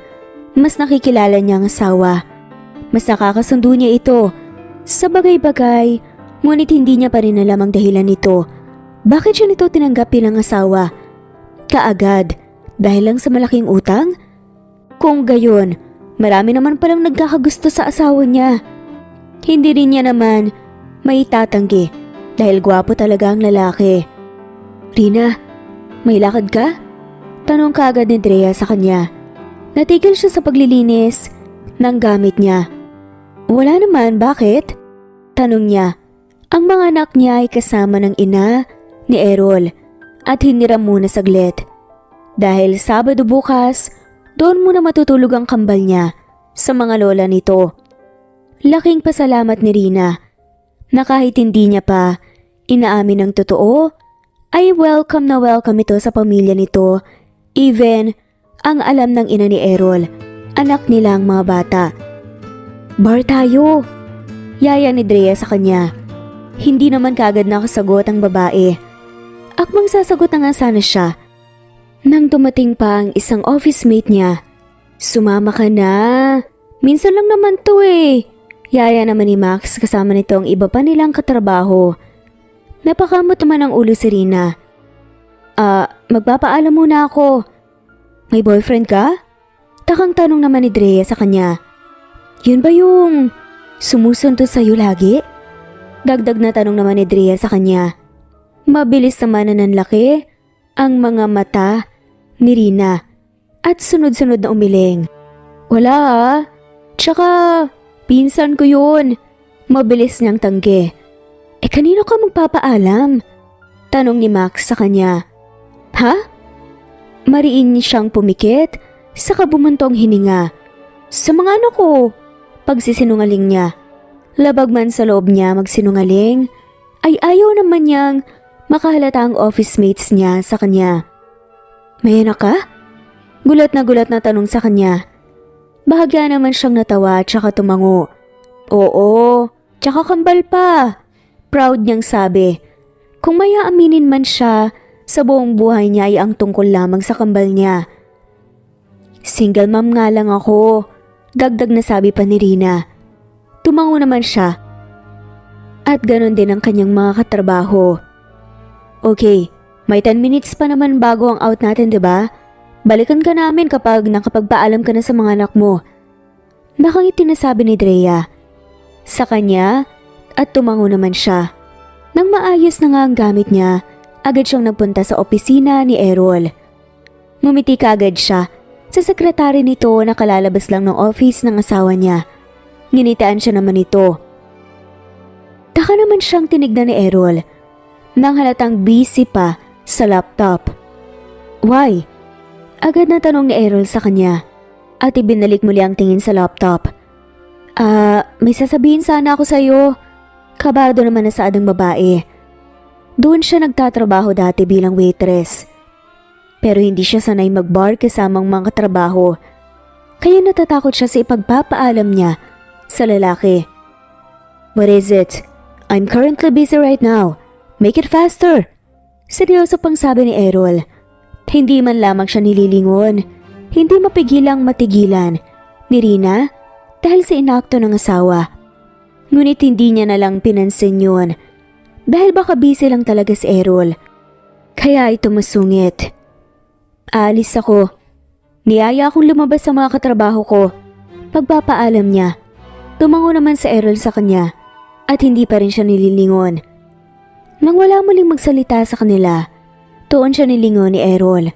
mas nakikilala niya ang asawa. Mas nakakasundo niya ito sa bagay-bagay, ngunit hindi niya pa rin alam ang dahilan nito. Bakit siya nito tinanggap bilang asawa? Kaagad, dahil lang sa malaking utang? Kung gayon, marami naman palang nagkakagusto sa asawa niya. Hindi rin niya naman may tatanggi dahil gwapo talaga ang lalaki. Rina, may lakad ka? Tanong kaagad ni Drea sa kanya. Natigil siya sa paglilinis ng gamit niya. Wala naman, bakit? Tanong niya. Ang mga anak niya ay kasama ng ina ni Errol at hiniram muna saglit. Dahil Sabado bukas, doon muna matutulog ang kambal niya sa mga lola nito. Laking pasalamat ni Rina na kahit hindi niya pa inaamin ng totoo, ay welcome na welcome ito sa pamilya nito. Even ang alam ng ina ni Errol, anak nila ang mga bata. Bar tayo, yaya ni Drea sa kanya. Hindi naman kaagad nakasagot ang babae. Akmang sasagot na nga sana siya nang dumating pa ang isang office mate niya. Sumama ka na, minsan lang naman to eh. Yaya naman ni Max kasama nito ang iba pa nilang katrabaho. Napakamot naman ang ulo si Rina. Magpapaalam muna ako. May boyfriend ka? Takang tanong naman ni Drea sa kanya. Yun ba yung sumusunod sa'yo lagi? Dagdag na tanong naman ni Drea sa kanya. Mabilis naman na nanlaki ang mga mata ni Rina at sunod-sunod na umiling. Wala ah. Tsaka pinsan ko yun. Mabilis niyang tanggi. Kanino ka magpapaalam? Tanong ni Max sa kanya. Ha? Mariin siyang pumikit, saka bumantong hininga. Sa mga anak ko, pagsisinungaling niya. Labag man sa loob niya magsinungaling, ay ayaw naman niyang makahalata ang office mates niya sa kanya. May anak ka? Gulat na tanong sa kanya. Bahagya naman siyang natawa tsaka tumango. Oo, tsaka kambal pa. Proud niyang sabi. Kung may aaminin man siya, sa buong buhay niya ay ang tungkol lamang sa kambal niya. Single mom nga lang ako, dagdag na sabi pa ni Rina. Tumango naman siya. At ganon din ang kanyang mga katrabaho. Okay, may 10 minutes pa naman bago ang out natin, diba? Balikan ka namin kapag nakapagpaalam ka na sa mga anak mo. Nakangiti na sabi ni Drea sa kanya at tumango naman siya. Nang maayos na nga ang gamit niya, agad siyang nagpunta sa opisina ni Errol. Ngumiti kaagad siya sa sekretary nito na kalalabas lang ng office ng asawa niya. Nginitaan siya naman ito. Taka naman siyang tinignan ni Errol nang halatang busy pa sa laptop. Why? Agad na tanong ni Errol sa kanya at ibinalik muli ang tingin sa laptop. May sasabihin sana ako sa'yo. Kabado naman na saadang babae. Doon siya nagtatrabaho dati bilang waitress. Pero hindi siya sanay mag-bar kasamang mga katrabaho. Kaya natatakot siya sa ipagpapaalam niya sa lalaki. "What is it? I'm currently busy right now. Make it faster." Seryoso pang sabi ni Errol. Hindi man lamang siya nililingon. Hindi mapigilang matigilan ni Rina dahil sa inakto ng asawa. Ngunit hindi niya na lang pinansin yun dahil baka busy lang talaga si Errol. Kaya ito masungit. "Aalis ako." Niyaya akong lumabas sa mga katrabaho ko. Pagpapaalam niya. Tumango naman si Errol sa kanya at hindi pa rin siya nililingon. Nang wala muling magsalita sa kanila, tuon siya nilingon ni Errol.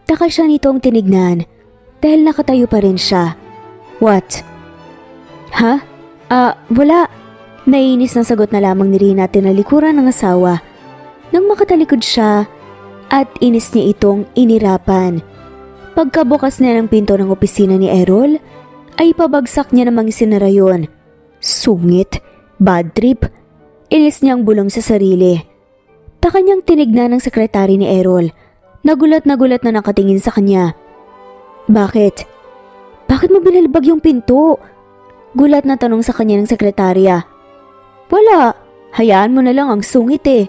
Taka siya nitong tinignan dahil nakatayo pa rin siya. "What?" "Ha? Wala." Naiinis na sagot na lamang ni Rina at tinalikuran ng asawa. Nang makatalikod siya at inis niya itong inirapan. Pagkabukas niya ng pinto ng opisina ni Errol, ay pabagsak niya namang isinara yun. Sungit, bad trip, inis niyang bulong sa sarili. Taka niyang tinignan ng sekretary ni Errol. Nagulat na nakatingin sa kanya. Bakit? Bakit mo binalbag yung pinto?" Gulat na tanong sa kanya ng sekretarya. "Wala, hayaan mo na lang, ang sungit eh."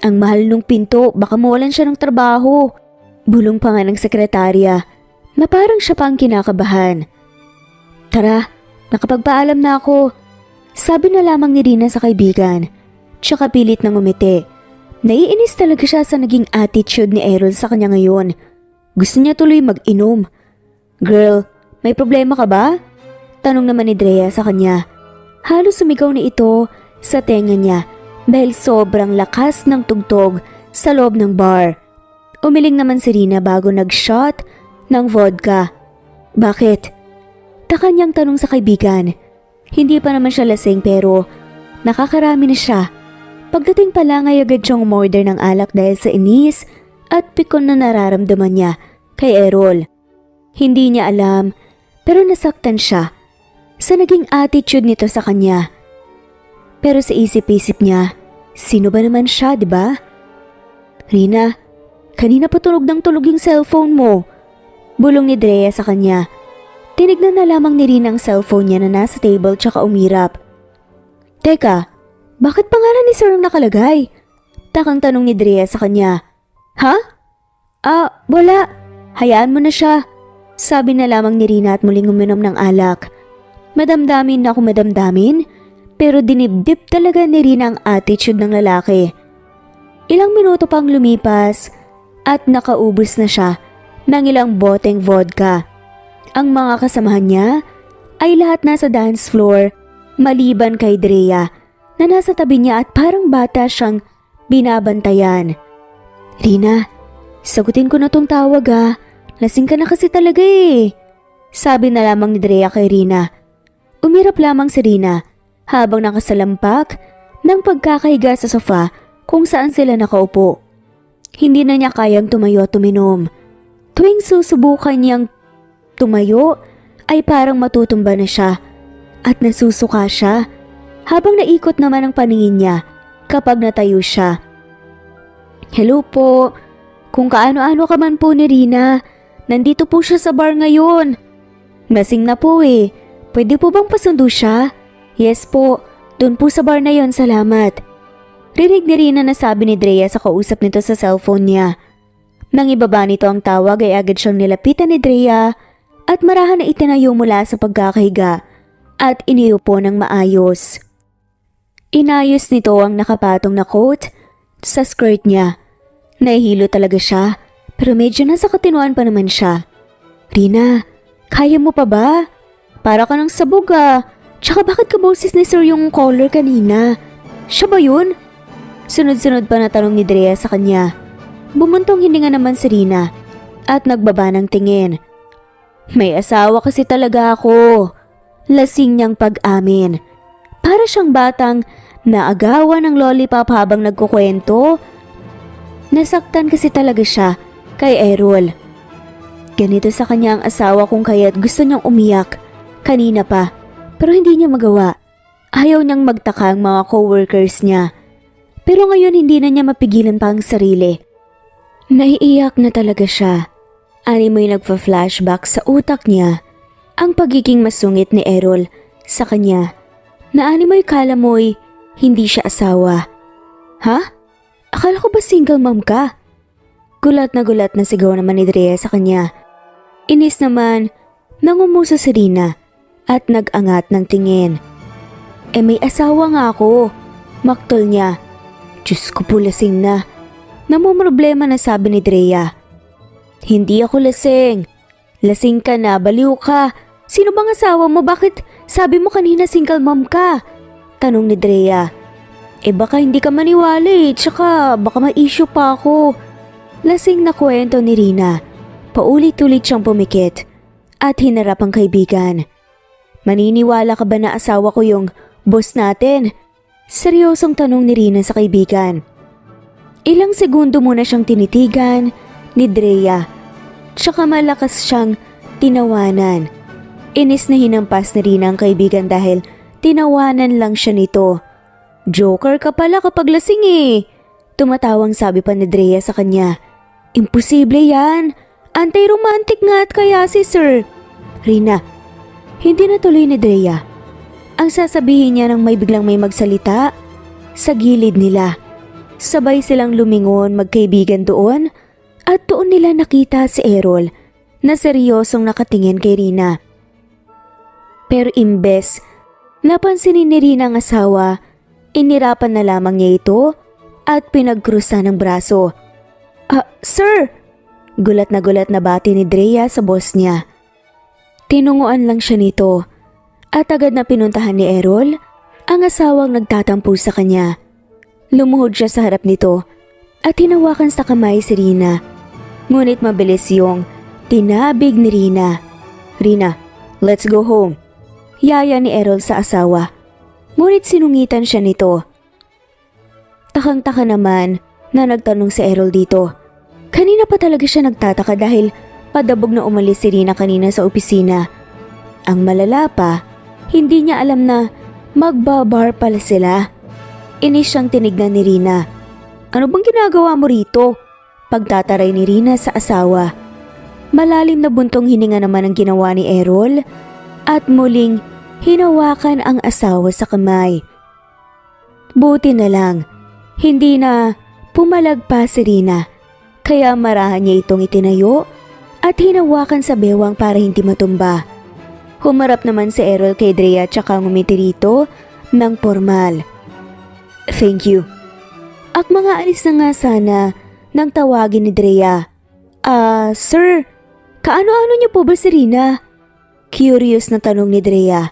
"Ang mahal nung pinto, baka mawalan siya ng trabaho." Bulong pa nga ng sekretarya na parang siya pa ang kinakabahan. "Tara, nakapagpaalam na ako." Sabi na lamang ni Rina sa kaibigan. Tsaka pilit nang umiti. Naiinis talaga siya sa naging attitude ni Errol sa kanya ngayon. Gusto niya tuloy mag-inom. "Girl, may problema ka ba?" Tanong naman ni Drea sa kanya. Halos sumigaw na ito sa tenga niya dahil sobrang lakas ng tugtog sa loob ng bar. Umiling naman si Rina bago nag-shot ng vodka. "Bakit?" Taka niyang tanong sa kaibigan. Hindi pa naman siya lasing pero nakakarami na siya. Pagdating pa lang ay agad siyang umorder ng alak dahil sa inis at pikon na nararamdaman niya kay Errol. Hindi niya alam pero nasaktan siya sa naging attitude nito sa kanya. Pero sa isip-isip niya, sino ba naman siya, di ba? "Rina, kanina pa tulog ng tulog yung cellphone mo." Bulong ni Drea sa kanya. Tinignan na lamang ni Rina ang cellphone niya na nasa table tsaka umirap. "Teka, bakit pangalan ni Sir ang nakalagay?" Takang tanong ni Drea sa kanya. "Ha? Wala. Hayaan mo na siya." Sabi na lamang ni Rina at muling uminom ng alak. Madamdamin na ako madamdamin, pero dinibdib talaga ni Rina ang attitude ng lalaki. Ilang minuto pang lumipas at nakaubos na siya ng ilang boteng vodka. Ang mga kasamahan niya ay lahat nasa dance floor maliban kay Drea na nasa tabi niya at parang bata siyang binabantayan. "Rina, sagutin ko na tong tawag ah. Lasing ka na kasi talaga eh." Sabi na lamang ni Drea kay Rina. Umirap lamang si Rina habang nakasalampak ng pagkakahiga sa sofa kung saan sila nakaupo. Hindi na niya kayang tumayo at tuminom. Tuwing susubukan niyang tumayo ay parang matutumba na siya at nasusuka siya habang naikot naman ang paningin niya kapag natayo siya. "Hello po, kung kaano-ano ka man po ni Rina, nandito po siya sa bar ngayon." "Lasing na po eh, pwede po bang pasundo siya?" "Yes po, dun po sa bar na yon, salamat." Rinig ni Rina na sabi ni Drea sa kausap nito sa cellphone niya. Nang ibaba nito ang tawag ay agad siyang nilapitan ni Drea at marahan na itinayo mula sa pagkakahiga at iniupo ng maayos. Inayos nito ang nakapatong na coat sa skirt niya. Nahihilo talaga siya pero medyo nasa katinuan pa naman siya. "Rina, kaya mo pa ba? Para ka ng sabog ah. Tsaka bakit ka boses ni Sir yung caller kanina? Siya ba yun?" Sunod-sunod pa na tanong ni Drea sa kanya. Bumuntong hininga naman si Rina at nagbaba ng tingin. "May asawa kasi talaga ako." Lasing niyang pag-amin. Para siyang batang naagawan ng lollipop habang nagkukwento. Nasaktan kasi talaga siya kay Errol. Ganito sa kanya ang asawa kung kaya't gusto niyang umiyak kanina pa pero hindi niya magawa. Ayaw niyang magtaka ang mga coworkers niya. Pero ngayon hindi na niya mapigilan pa ang sarili. Naiiyak na talaga siya. Animoy nagfa-flashback sa utak niya ang pagiging masungit ni Errol sa kanya. Na animoy kala mo'y hindi siya asawa. Ha? Akala ko ba single mom ka? Gulat na sigaw naman ni Drea sa kanya. Inis naman, nangumuso si Rina at nag-angat ng tingin. May asawa nga ako. Maktol niya. Diyos ko po, lasing na. Namumroblema na, sabi ni Drea. Hindi ako lasing. Lasing ka na, baliw ka. Sino bang asawa mo? Bakit sabi mo kanina single mom ka? Tanong ni Drea. Baka hindi ka maniwala tsaka baka ma-issue pa ako. Lasing na kwento ni Rina. Paulit-ulit siyang pumikit at hinarap ang kaibigan. Maniniwala ka ba na asawa ko yung boss natin? Seryosong tanong ni Rina sa kaibigan. Ilang segundo muna siyang tinitigan ni Drea. Tsaka malakas siyang tinawanan. Inis na hinampas ni Rina ang kaibigan dahil tinawanan lang siya nito. Joker ka pala kapag lasing Tumatawang sabi pa ni Drea sa kanya. Imposible yan. Anti-romantic nga at kaya si Sir. Rina, hindi natuloy ni Drea. Ang sasabihin niya nang may biglang may magsalita sa gilid nila. Sabay silang lumingon magkaibigan doon at doon nila nakita si Errol na seryosong nakatingin kay Rina. Pero imbes napansinin ni Rina ang asawa, inirapan na lamang niya ito at pinagkrusan ng braso. Sir! Gulat na bati ni Drea sa boss niya. Tinunguan lang siya nito at agad na pinuntahan ni Errol ang asawang nagtatampo sa kanya. Lumuhod siya sa harap nito at hinawakan sa kamay si Rina. Ngunit mabilis yung tinabig ni Rina. Rina, let's go home. Yaya ni Errol sa asawa. Ngunit sinungitan siya nito. Takang-taka naman na nagtanong si Errol dito. Kanina pa talaga siya nagtataka dahil padabog na umalis si Rina kanina sa opisina. Ang malala pa, hindi niya alam na magbabar pala sila. Inis siyang tinignan ni Rina. Ano bang ginagawa mo rito? Pagtataray ni Rina sa asawa. Malalim na buntong hininga naman ang ginawa ni Errol at muling hinawakan ang asawa sa kamay. Buti na lang, hindi na pumalag pa si Rina. Kaya marahan niya itong itinayo at hinawakan sa bewang para hindi matumba. Humarap naman si Errol kay Drea tsaka ngumiti rito ng formal. Thank you. At mga alis na nga sana nang tawagin ni Drea. Sir, kaano-ano niyo po ba si Rina? Curious na tanong ni Drea.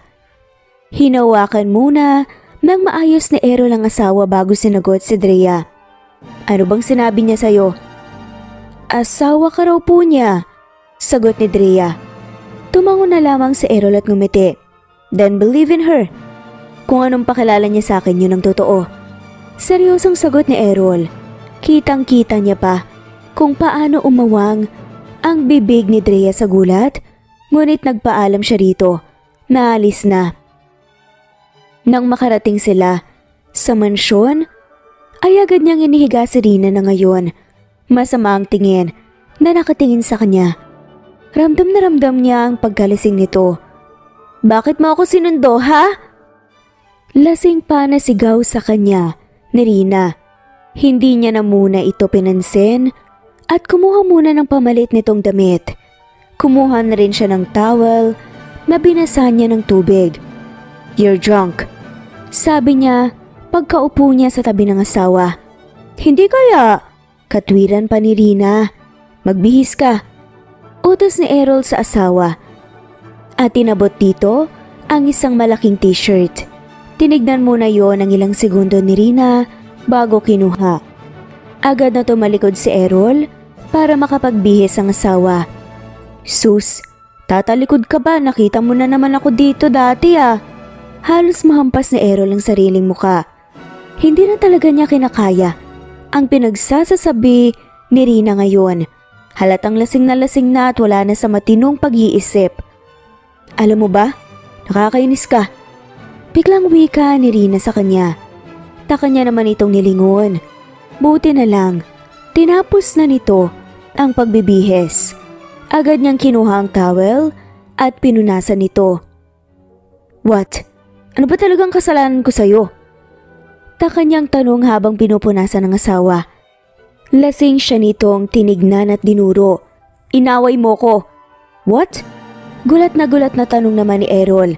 Hinawakan muna nang maayos ni Errol ang asawa bago sinagot si Drea. Ano bang sinabi niya sa'yo? Asawa ka raw po niya, sagot ni Drea. Tumango na lamang si Errol at ngumiti. Then believe in her. Kung anong pakilala niya sa akin yun ang totoo. Seryosong sagot ni Errol. Kitang-kita niya pa kung paano umawang ang bibig ni Drea sa gulat, ngunit nagpaalam siya rito. Naalis na. Nang makarating sila sa mansyon, ay agad niyang inihiga si Rina na ngayon. Masama ang tingin na nakatingin sa kanya. Ramdam na ramdam niya ang pagkalising nito. Bakit mo ako sinundo, ha? Lasing pa na sigaw sa kanya ni Rina. Hindi niya na muna ito pinansin at kumuha muna ng pamalit nitong damit. Kumuha na rin siya ng towel na binasa niya ng tubig. You're drunk, sabi niya pagkaupo niya sa tabi ng asawa. Hindi kaya? Katwiran pa ni Rina. Magbihis ka. Utos ni Errol sa asawa. At tinabot dito ang isang malaking t-shirt. Tinignan muna yon ng ilang segundo ni Rina bago kinuha. Agad na tumalikod si Errol para makapagbihis ang asawa. Sus, tatalikod ka ba? Nakita mo na naman ako dito dati Halos mahampas ni Errol ang sariling muka. Hindi na talaga niya kinakaya ang pinagsasasabi ni Rina ngayon. Halatang lasing na at wala na sa matinong pag-iisip. Alam mo ba, nakakainis ka. Biglang wika ni Rina sa kanya. Taka niya naman itong nilingon. Buti na lang, tinapos na nito ang pagbibihis. Agad niyang kinuha ang towel at pinunasan nito. What? Ano ba talagang kasalanan ko sa'yo? Taka niyang tanong habang pinupunasan ng asawa. Lasing siya nitong tinignan at dinuro. Inaway mo ko. What? Gulat na tanong naman ni Errol.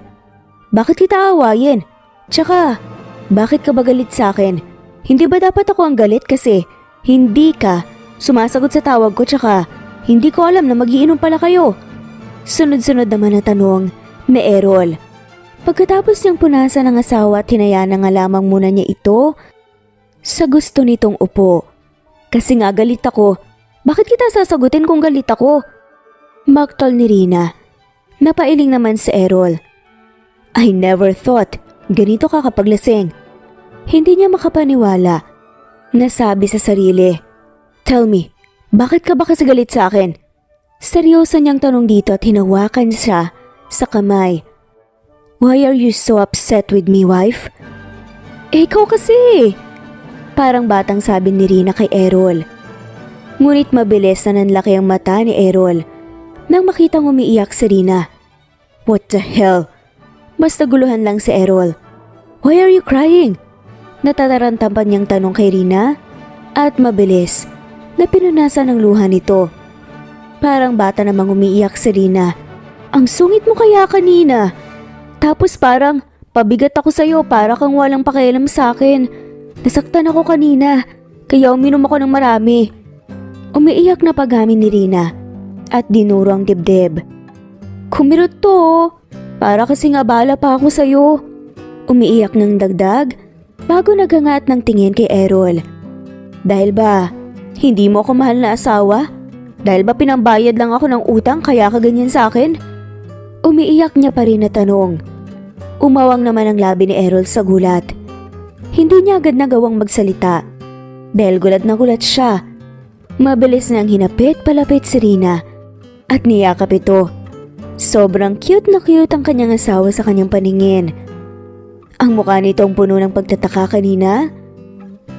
Bakit kita awayin? Tsaka, bakit ka ba galit sa akin? Hindi ba dapat ako ang galit kasi hindi ka sumasagot sa tawag ko tsaka hindi ko alam na magiinom pala kayo? Sunod-sunod naman na tanong ni Errol. Pagkatapos niyang punasan ng asawa at hinayaan na nga lamang muna niya ito sa gusto nitong upo. Kasi nga galit ako. Bakit kita sasagutin kung galit ako? Maktol ni Rina. Napailing naman si Errol. I never thought ganito ka kapag lasing. Hindi niya makapaniwala. Nasabi sa sarili. Tell me, bakit ka ba kasi galit sa akin? Seryoso niyang tanong dito at hinawakan siya sa kamay. Why are you so upset with me, wife? Ikaw kasi! Parang batang sabi ni Rina kay Errol. Ngunit mabilis na nanlaki ang mata ni Errol nang makitang umiiyak si Rina. What the hell? Mas naguluhan lang si Errol. Why are you crying? Natatarantapan niyang tanong kay Rina at mabilis na pinunasan ng luha nito. Parang bata namang umiiyak si Rina. Ang sungit mo kaya kanina. Tapos parang pabigat ako sa'yo para kang walang pakialam sa akin. Nasaktan ako kanina, kaya uminom ako ng marami. Umiiyak na paghamin ni Rina at dinuro ang dibdib. Kumirot to, para kasi nga bala pa ako sa'yo. Umiiyak ng dagdag bago nagangat ng tingin kay Errol. Dahil ba, hindi mo ako mahal na asawa? Dahil ba pinambayad lang ako ng utang kaya ka ganyan sa akin? Umiiyak niya pa rin na tanong. Umawang naman ang labi ni Errol sa gulat. Hindi niya agad nagawang magsalita dahil gulat na gulat siya. Mabilis nang hinapit palapit si Rina at niyakap ito. Sobrang cute na cute ang kanyang asawa sa kanyang paningin. Ang mukha nitong puno ng pagtataka kanina,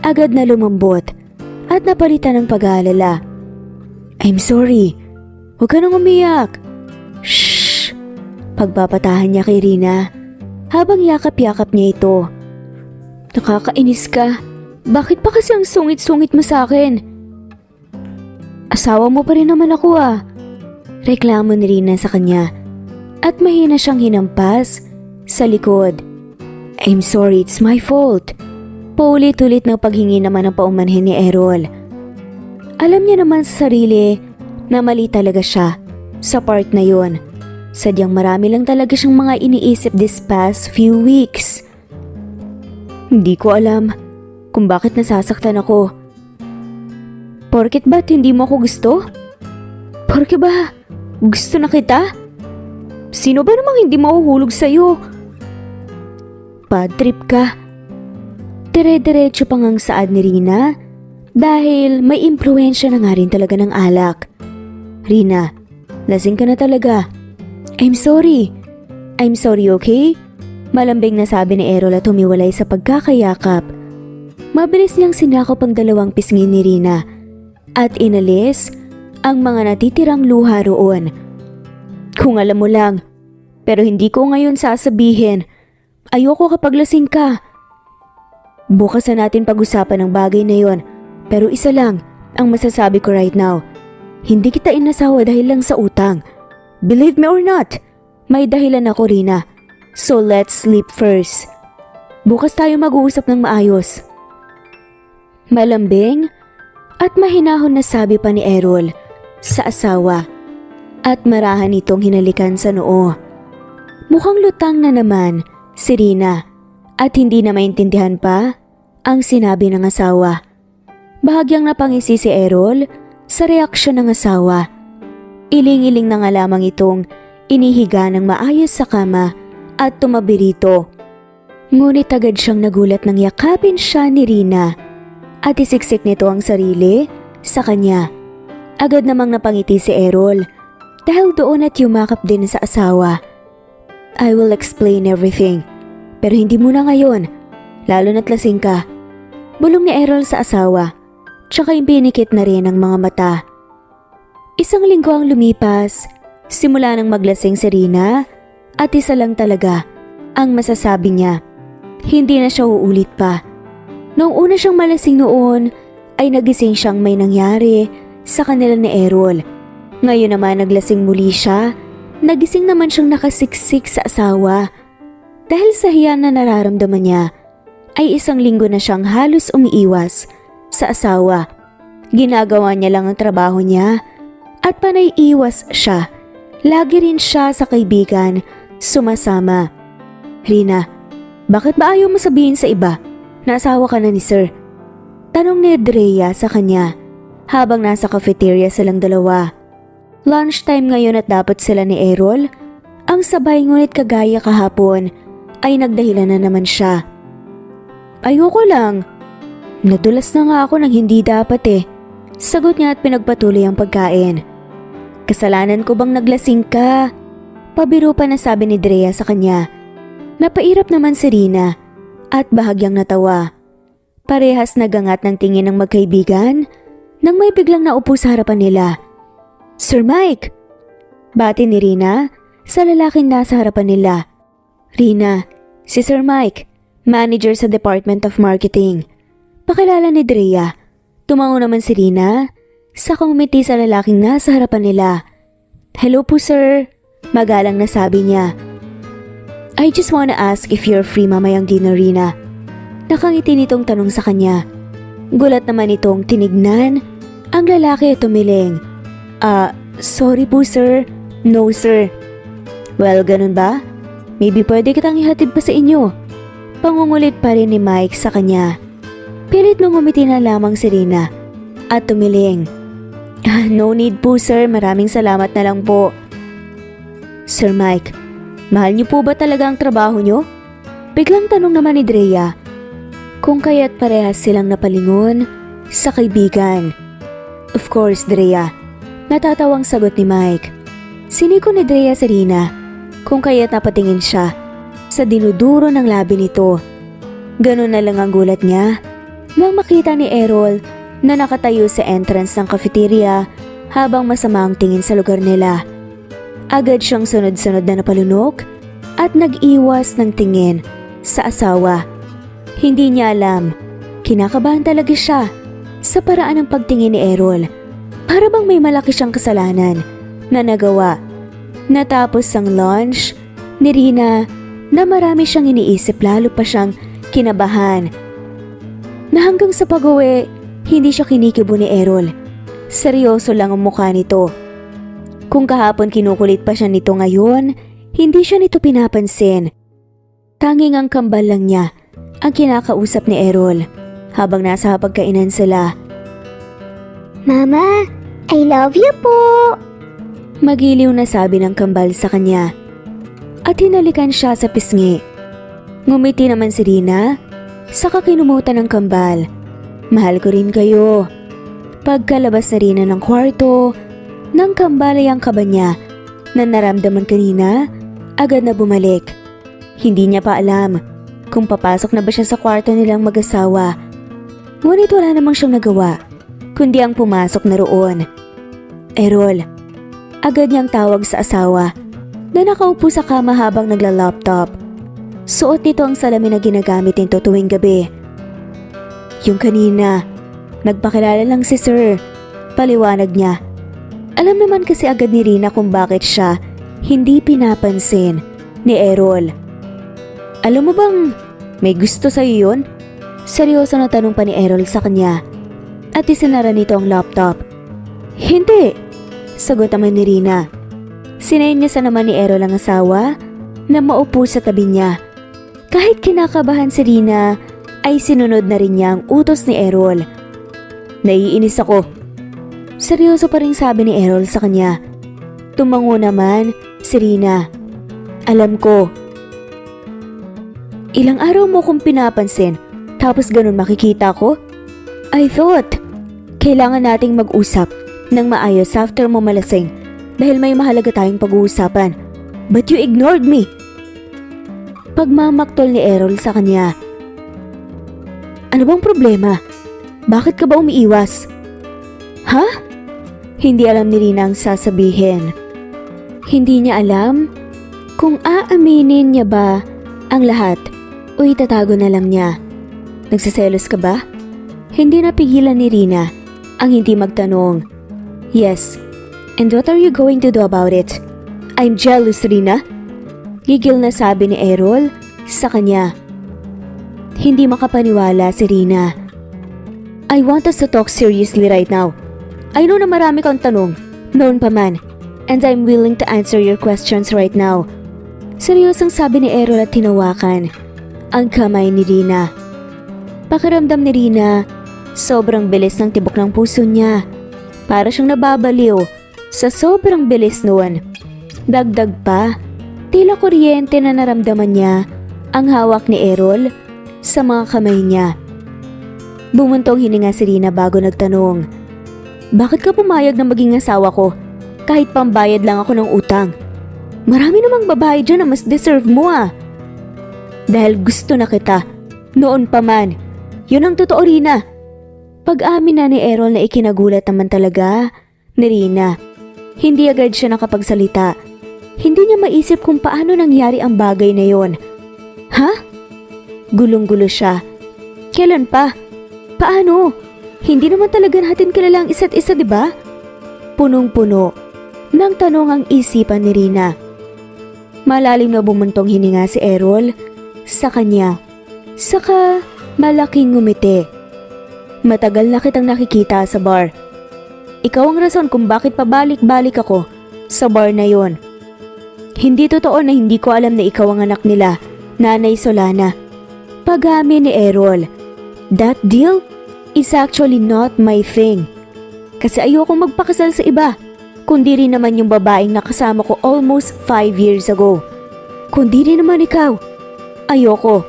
agad na lumambot at napalitan ng pag-aalala. I'm sorry, huwag ka nang umiyak. Shhh! Pagpapatahan niya kay Rina habang yakap-yakap niya ito. Nakakainis ka. Bakit pa kasi ang sungit-sungit mo sa akin? Asawa mo pa rin naman ako ah. Reklamo ni Rina sa kanya at mahina siyang hinampas sa likod. I'm sorry, it's my fault. Paulit-ulit ng paghingi naman ng paumanhin ni Errol. Alam niya naman sa sarili na mali talaga siya sa part na yon. Sadyang marami lang talaga siyang mga iniisip this past few weeks. Hindi ko alam kung bakit nasasaktan ako. Porket ba't hindi mo ako gusto? Porke ba gusto na kita? Sino ba namang hindi mahuhulog sa'yo? Bad trip ka. Dire-diretso pang ang saad ni Rina dahil may impluensya na nga rin talaga ng alak. Rina, lasing ka na talaga. I'm sorry. I'm sorry, okay? Malambing na sabi ni Errol at humiwalay sa pagkakayakap. Mabilis niyang sinakop ang dalawang pisngi ni Rina at inalis ang mga natitirang luha roon. Kung alam mo lang, pero hindi ko ngayon sasabihin. Ayoko kapag lasing ka. Bukas na natin pag-usapan ang bagay na yon, pero isa lang ang masasabi ko right now. Hindi kita inasawa dahil lang sa utang. Believe me or not, may dahilan ako, Rina. So let's sleep first. Bukas tayo mag-uusap ng maayos. Malambing at mahinahon na sabi pa ni Errol sa asawa at marahan itong hinalikan sa noo. Mukhang lutang na naman si Rina at hindi na maintindihan pa ang sinabi ng asawa. Bahagyang napangisi si Errol sa reaksyon ng asawa. Iling-iling na nga lamang itong inihiga ng maayos sa kama at tumabi rito. Ngunit agad siyang nagulat nang yakapin siya ni Rina at isiksik nito ang sarili sa kanya. Agad namang napangiti si Errol dahil doon at yumakap din sa asawa. I will explain everything. Pero hindi muna ngayon, lalo na't lasing ka. Bulong ni Errol sa asawa, tsaka yung pinikit na rin ang mga mata. Isang linggo ang lumipas, simula nang maglasing si Rina at isa lang talaga ang masasabi niya. Hindi na siya uulit pa. Noong una siyang malasing noon ay nagising siyang may nangyari sa kanila ni Errol. Ngayon naman naglasing muli siya, nagising naman siyang nakasiksik sa asawa. Dahil sa hiya na nararamdaman niya, ay isang linggo na siyang halos umiiwas sa asawa. Ginagawa niya lang ang trabaho niya at panay iwas siya. Lagi rin siya sa kaibigan, sumasama. Rina, bakit ba ayaw mo sabihin sa iba na asawa ka na ni Sir? Tanong ni Drea sa kanya habang nasa cafeteria silang dalawa. Lunchtime ngayon at dapat sila ni Errol. Ang sabay ngunit kagaya kahapon ay nagdahilan na naman siya. Ayoko lang. Nadulas na nga ako ng hindi dapat eh. Sagot niya at pinagpatuloy ang pagkain. Kasalanan ko bang naglasing ka? Pabiro pa na sabi ni Drea sa kanya. Napairap naman si Rina at bahagyang natawa. Parehas nagangat ng tingin ng magkaibigan nang may biglang naupo sa harapan nila. Sir Mike! Bati ni Rina sa lalaking nasa harapan nila. Rina, si Sir Mike, manager sa Department of Marketing. Pakilala ni Drea. Tumango naman si Rina sa kumiti sa lalaking nasa harapan nila. Hello po sir, magalang na sabi niya. I just wanna ask if you're free mamayang dinner, Rina. Nakangiti nitong tanong sa kanya. Gulat naman itong tinignan ang lalaki at tumiling. Sorry po sir. No sir. Well, ganun ba? Maybe pwede kitang ihatid pa sa inyo. Pangungulit pa rin ni Mike sa kanya. Pilit nung umiti na lamang si Rina at tumiling. No need po sir, maraming salamat na lang po. Sir Mike, mahal niyo po ba talaga ang trabaho niyo? Biglang tanong naman ni Drea. Kung kaya't parehas silang napalingon sa kaibigan. Of course, Drea. Natatawang sagot ni Mike. Siniko ni Drea sa Rina kung kaya't napatingin siya sa dinuduro ng labi nito. Ganun na lang ang gulat niya nang makita ni Errol na nakatayo sa entrance ng cafeteria habang masama ang tingin sa lugar nila. Agad siyang sunod-sunod na napalunok at nag-iwas ng tingin sa asawa. Hindi niya alam, kinakabahan talaga siya sa paraan ng pagtingin ni Errol. Para bang may malaki siyang kasalanan na nagawa. Natapos ang lunch ni Rina na marami siyang iniisip, lalo pa siyang kinabahan. Na hanggang sa pag-uwi, hindi siya kinikibo ni Errol. Seryoso lang ang mukha nito. Kung kahapon kinukulit pa siya nito ngayon, hindi siya nito pinapansin. Tanging ang kambal lang niya ang kinakausap ni Errol habang nasa pagkainan sila. Mama, I love you po! Magiliw na sabi ng kambal sa kanya at hinalikan siya sa pisngi. Ngumiti naman si Rina, saka kinumutan ng kambal. Mahal ko rin kayo. Pagkalabas na Rina ng kwarto, ng kambal ay ang kaba niya na naramdaman kanina, agad na bumalik. Hindi niya pa alam kung papasok na ba siya sa kwarto nilang mag-asawa. Ngunit wala namang siyang nagawa, kundi ang pumasok na roon. Errol, agad niyang tawag sa asawa na nakaupo sa kama habang nagla-laptop. Suot nito ang salamin na ginagamit nito tuwing gabi. Yung kanina, nagpakilala lang si Sir, paliwanag niya. Alam naman kasi agad ni Rina kung bakit siya hindi pinapansin ni Errol. Alam mo bang may gusto sa'yo yun? Seryoso na tanong pa ni Errol sa kanya at isinara nito ang laptop. Hindi, sagot naman ni Rina. Sinenyasan naman ni Errol ang asawa na maupo sa tabi niya. Kahit kinakabahan si Rina ay sinunod na rin niya ang utos ni Errol. Naiinis ako. Seryoso pa rin sabi ni Errol sa kanya. Tumango naman si Rina. Alam ko. Ilang araw mo kong pinapansin, tapos ganun makikita ko? I thought, kailangan nating mag-usap ng maayos after mo malasing dahil may mahalaga tayong pag-uusapan. But you ignored me. Pagmamaktol ni Errol sa kanya. Ano bang problema? Bakit ka ba umiiwas? Ha? Hindi alam ni Rina ang sasabihin. Hindi niya alam kung aaminin niya ba ang lahat o itatago na lang niya. Nagsiselos ka ba? Hindi napigilan ni Rina ang hindi magtanong. Yes. And what are you going to do about it? I'm jealous, Rina. Gigil na sabi ni Errol sa kanya. Hindi makapaniwala si Rina. I want us to talk seriously right now. I know na marami kang tanong, noon pa man, and I'm willing to answer your questions right now. Seryosang sabi ni Errol at tinawakan ang kamay ni Rina. Pakiramdam ni Rina, sobrang bilis ng tibok ng puso niya. Para siyang nababaliw sa sobrang bilis noon. Dagdag pa, tila kuryente na naramdaman niya ang hawak ni Errol sa mga kamay niya. Bumuntong hininga si Rina bago nagtanong, bakit ka pumayag na maging asawa ko kahit pambayad lang ako ng utang? Marami namang babae dyan na mas deserve mo ah. Dahil gusto na kita, noon pa man. Yun ang totoo, Rina. Pag-amin na ni Errol na ikinagulat naman talaga ni Rina. Hindi agad siya nakapagsalita. Hindi niya maisip kung paano nangyari ang bagay na yon. Ha? Gulong-gulo siya. Kailan pa? Paano? Hindi naman talaga natin kilala ang isa't isa, di ba? Punong-puno ng tanong ang isipan ni Rina. Malalim na bumuntong hininga si Errol sa kanya. Saka malaking ngumiti. Matagal na kitang nakikita sa bar. Ikaw ang rason kung bakit pabalik-balik ako sa bar na yon. Hindi totoo na hindi ko alam na ikaw ang anak nila, Nanay Solana. Pag-amin ni Errol. That deal is actually not my thing. Kasi ayokong magpakasal sa iba, kundi rin naman yung babaeng nakasama ko almost 5 years ago. Kundi rin naman ikaw. Ayoko.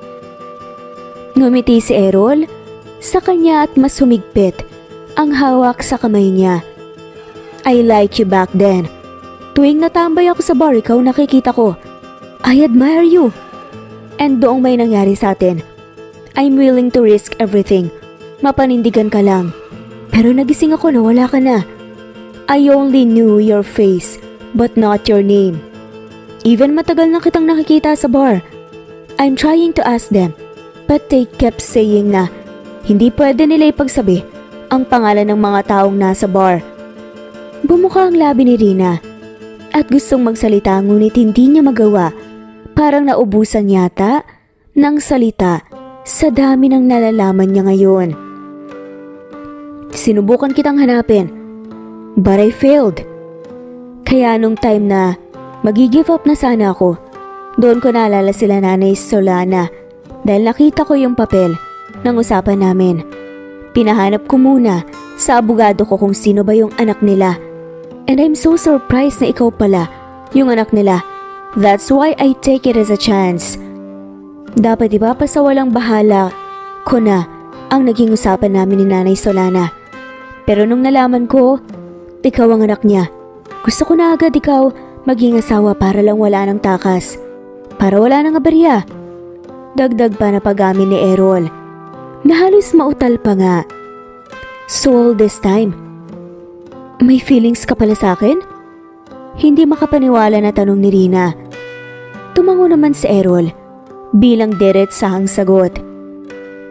Ngumiti si Errol sa kanya at mas humigpit ang hawak sa kamay niya. I like you back then. Tuwing natambay ako sa bar, ikaw nakikita ko. I admire you. And doong may nangyari sa atin, I'm willing to risk everything. Mapanindigan ka lang. Pero nagising ako na wala ka na. I only knew your face, but not your name. Even matagal na kitang nakikita sa bar. I'm trying to ask them, but they kept saying na hindi pwede nila ipagsabi ang pangalan ng mga taong nasa bar. Bumuka ang labi ni Rina at gustong magsalita ngunit hindi niya magawa. Parang naubusan yata ng salita sa dami ng nalalaman niya ngayon. Sinubukan kitang hanapin, but I failed. Kaya nung time na mag-give up na sana ako, doon ko naalala sila Nanay Solana dahil nakita ko yung papel ng usapan namin. Pinahanap ko muna sa abogado ko kung sino ba yung anak nila. And I'm so surprised na ikaw pala yung anak nila. That's why I take it as a chance. Dapat ipapasawalang bahala ko na ang naging usapan namin ni Nanay Solana. Pero nung nalaman ko, ikaw ang anak niya, gusto ko na agad ikaw maging asawa para lang wala ng takas. Para wala ng aberya. Dagdag pa na pag-amin ni Errol na halos mautal pa nga. So all this time, may feelings ka pala sa akin? Hindi makapaniwala na tanong ni Rina. Tumango naman si Errol bilang diretsahang sagot.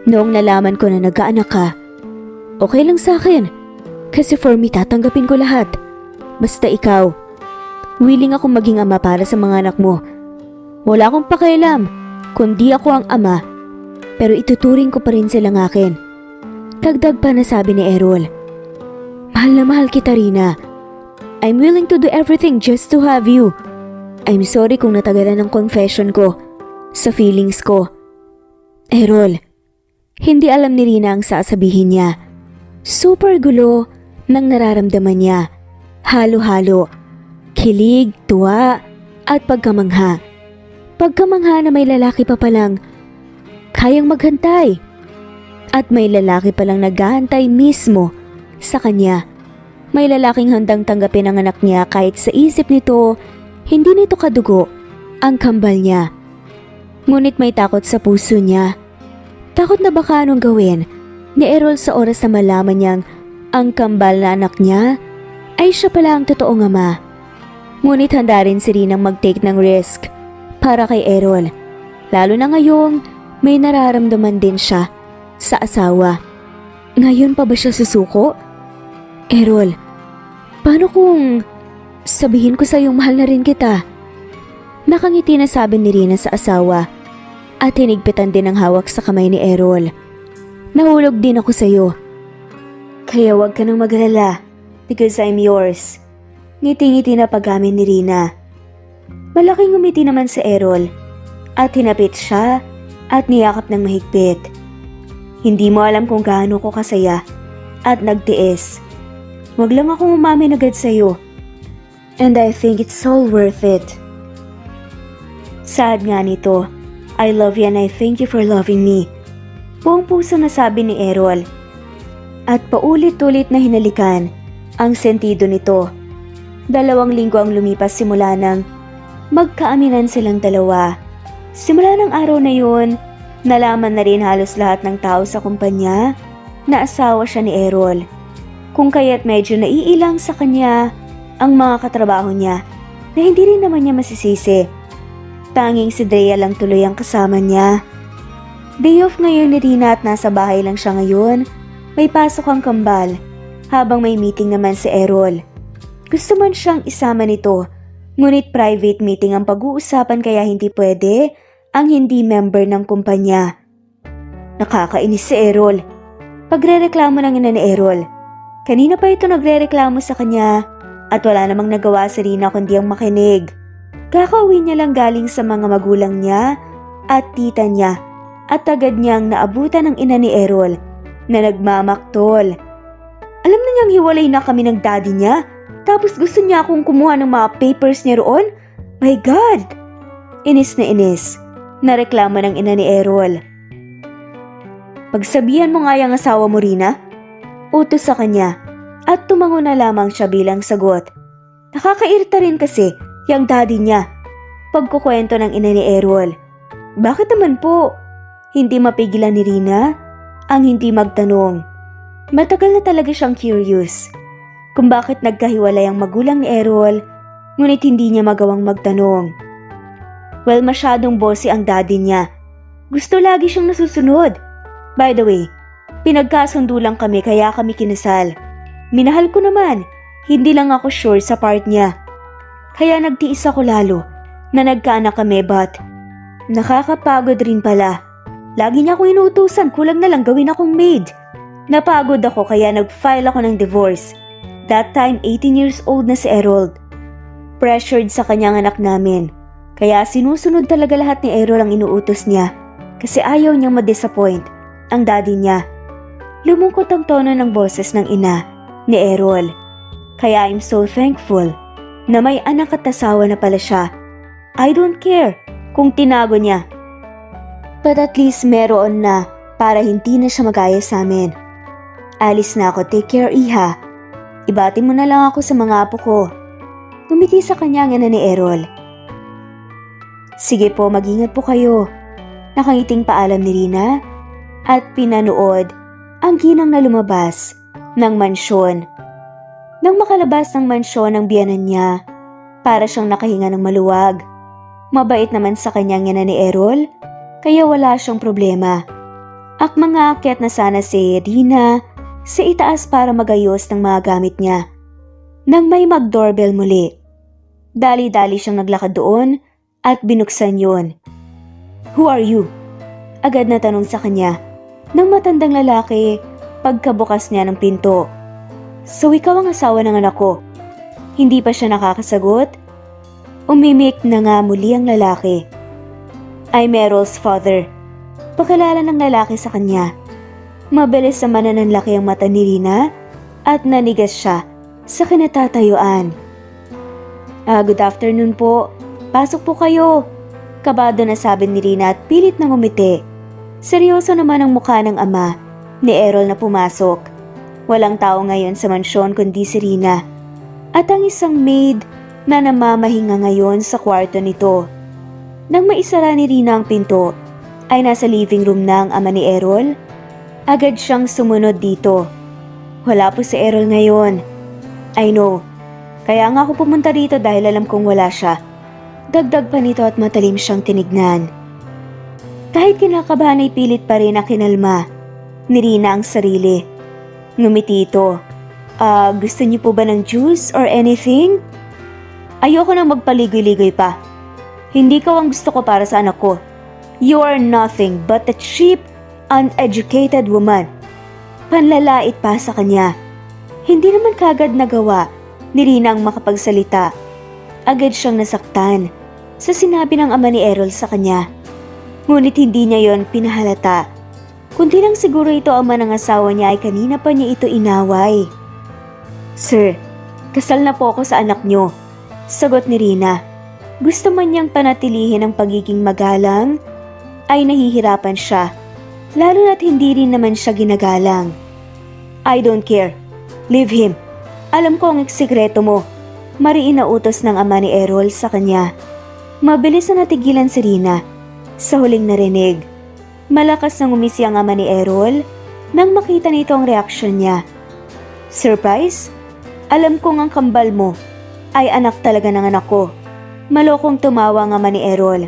Noong nalaman ko na nagkaanak ka, okay lang sa akin. Kasi for me tatanggapin ko lahat. Basta ikaw. Willing akong maging ama para sa mga anak mo. Wala akong pakialam kundi ako ang ama. Pero ituturing ko pa rin silang akin. Dagdag pa na sabi ni Errol. Mahal na mahal kita, Rina. I'm willing to do everything just to have you. I'm sorry kung natagalan ng confession ko sa feelings ko. Errol, hindi alam ni Rina ang sasabihin niya. Super gulo ng nararamdaman niya. Halo-halo. Kilig, tuwa, at pagkamangha. Pagkamangha na may lalaki pa palang kayang maghantay. At may lalaki palang naghahantay mismo sa kanya. May lalaking handang tanggapin ang anak niya kahit sa isip nito, hindi nito kadugo ang kambal niya. Ngunit may takot sa puso niya. Takot na baka anong gawin ni Errol sa oras na malaman niyang ang kambal na anak niya ay siya pala ang totoong ama. Ngunit handa rin si Rinang mag-take ng risk para kay Errol. Lalo na ngayong may nararamdaman din siya sa asawa. Ngayon pa ba siya susuko? Errol, paano kung sabihin ko sa'yong mahal na rin kita? Nakangiti na sabi ni Rina sa asawa at hinigpitan din ang hawak sa kamay ni Errol. Nahulog din ako sa'yo. Kaya huwag ka nang mag-alala because I'm yours. Ngiti-ngiti na pag-amin ni Rina. Malaking ngumiti naman si Errol at hinapit siya at niyakap ng mahigpit. Hindi mo alam kung gaano ko kasaya at nagtiis. Wag lang akong umamin agad sa'yo. And I think it's all worth it. Sad nga nito. I love you and I thank you for loving me. Buong puso na sabi ni Errol. At paulit-ulit na hinalikan ang sentido nito. 2 linggo ang lumipas simula nang magkaaminan silang dalawa. Simula ng araw na yun, nalaman na rin halos lahat ng tao sa kumpanya na asawa siya ni Errol. Kung kaya't medyo naiilang sa kanya ang mga katrabaho niya na hindi rin naman niya masisisi. Tanging si Drea lang tuloy ang kasama niya. Day off ngayon ni Rina at nasa bahay lang siya ngayon. May pasok ang kambal habang may meeting naman si Errol. Gusto man siyang isama nito, ngunit private meeting ang pag-uusapan kaya hindi pwede ang hindi member ng kumpanya. Nakakainis si Errol. Pagrereklamo ng ina ni Errol. Kanina pa ito nagrereklamo sa kanya at wala namang nagawa si Rina kundi ang makinig. Kakauwi niya lang galing sa mga magulang niya at tita niya at agad niyang naabutan ng ina ni Errol na nagmamaktol. Alam na niyang hiwalay na kami ng daddy niya tapos gusto niya akong kumuha ng mga papers niya roon? My God! Inis na inis. Nareklamo ng ina ni Errol. Pagsabihan mo nga yung asawa mo, Rina. Utos sa kanya at tumango na lamang siya bilang sagot. Nakakairita rin kasi yung daddy niya. Pagkukwento ng ina ni Errol. Bakit naman po? Hindi mapigilan ni Rina ang hindi magtanong. Matagal na talaga siyang curious kung bakit nagkahiwalay ang magulang ni Errol ngunit hindi niya magawang magtanong. Well, masyadong bossy ang daddy niya. Gusto lagi siyang nasusunod. By the way, pinagkasundo lang kami kaya kami kinasal. Minahal ko naman, hindi lang ako sure sa part niya. Kaya nagtiis ako lalo na nagkaanak kami but nakakapagod rin pala. Lagi niya akong inuutusan, kulang na lang gawin akong maid. Napagod ako kaya nag-file ako ng divorce. That time 18 years old na si Errol. Pressured sa kanyang anak namin. Kaya sinusunod talaga lahat ni Errol ang inuutos niya kasi ayaw niyang ma-disappoint ang daddy niya. Lumungkot ang tono ng boses ng ina ni Errol. Kaya I'm so thankful na may anak at asawa na pala siya. I don't care kung tinago niya. But at least meron na para hindi na siya magaya sa amin. Alis na ako, take care iha. Ibati mo na lang ako sa mga apo ko. Gumiti sa kanya ang ina ni Errol. Sige po, mag-ingat po kayo. Nakangiting paalam ni Rina at pinanood ang ginang na lumabas ng mansyon. Nang makalabas ng mansyon ng biyanan niya, para siyang nakahinga ng maluwag. Mabait naman sa kanyang ina ni Errol, kaya wala siyang problema. At mga akyat na sana si Rina sa itaas para magayos ng mga gamit niya. Nang may mag-doorbell muli, dali-dali siyang naglakad doon at binuksan yun. Who are you? Agad na tanong sa kanya ng matandang lalaki pagkabukas niya ng pinto. So ikaw ang asawa ng anak ko. Hindi pa siya nakakasagot. Umimik na nga muli ang lalaki. I'm Errol's father. Pakilala ng lalaki sa kanya. Mabilis sa manananlaki ang mata ni Rina at nanigas siya sa kinatatayuan. Good afternoon po. Pasok po kayo. Kabado na sabi ni Rina at pilit nang umiti. Seryoso naman ang mukha ng ama ni Errol na pumasok. Walang tao ngayon sa mansyon kundi si Rina at ang isang maid na namamahinga ngayon sa kwarto nito. Nang maisara ni Rina ang pinto, ay nasa living room na ang ama ni Errol. Agad siyang sumunod dito. Wala po si Errol ngayon. I know. Kaya nga ako pumunta dito dahil alam kong wala siya. Dagdag pa nito at matalim siyang tinignan. Kahit kinakabahan ay pilit pa rin na kinalma ni Rina ang sarili. Ngumiti ito. Gusto niyo po ba ng juice or anything? Ayoko nang magpaligoy-ligoy pa. Hindi ka ang gusto ko para sa anak ko. You are nothing but a cheap, uneducated woman. Panlalait pa sa kanya. Hindi naman kagad nagawa ni Rina ang makapagsalita. Agad siyang nasaktan sa sinabi ng ama ni Errol sa kanya. Ngunit hindi niya yon pinahalata. Kundi lang siguro ito ama ng asawa niya ay kanina pa niya ito inaway. Sir, kasal na po ako sa anak niyo. Sagot ni Rina. Gusto man niyang panatilihin ang pagiging magalang, ay nahihirapan siya. Lalo na't hindi rin naman siya ginagalang. I don't care. Leave him. Alam ko ang sekreto mo. Mariin na utos ng ama ni Errol sa kanya. Mabilis na natigilan si Rina sa huling narinig. Malakas na ngumisi ang ama ni Errol nang makita nito ang reaksyon niya. Surprise? Alam kong ang kambal mo ay anak talaga ng anak ko. Malokong tumawa ang ama ni Errol.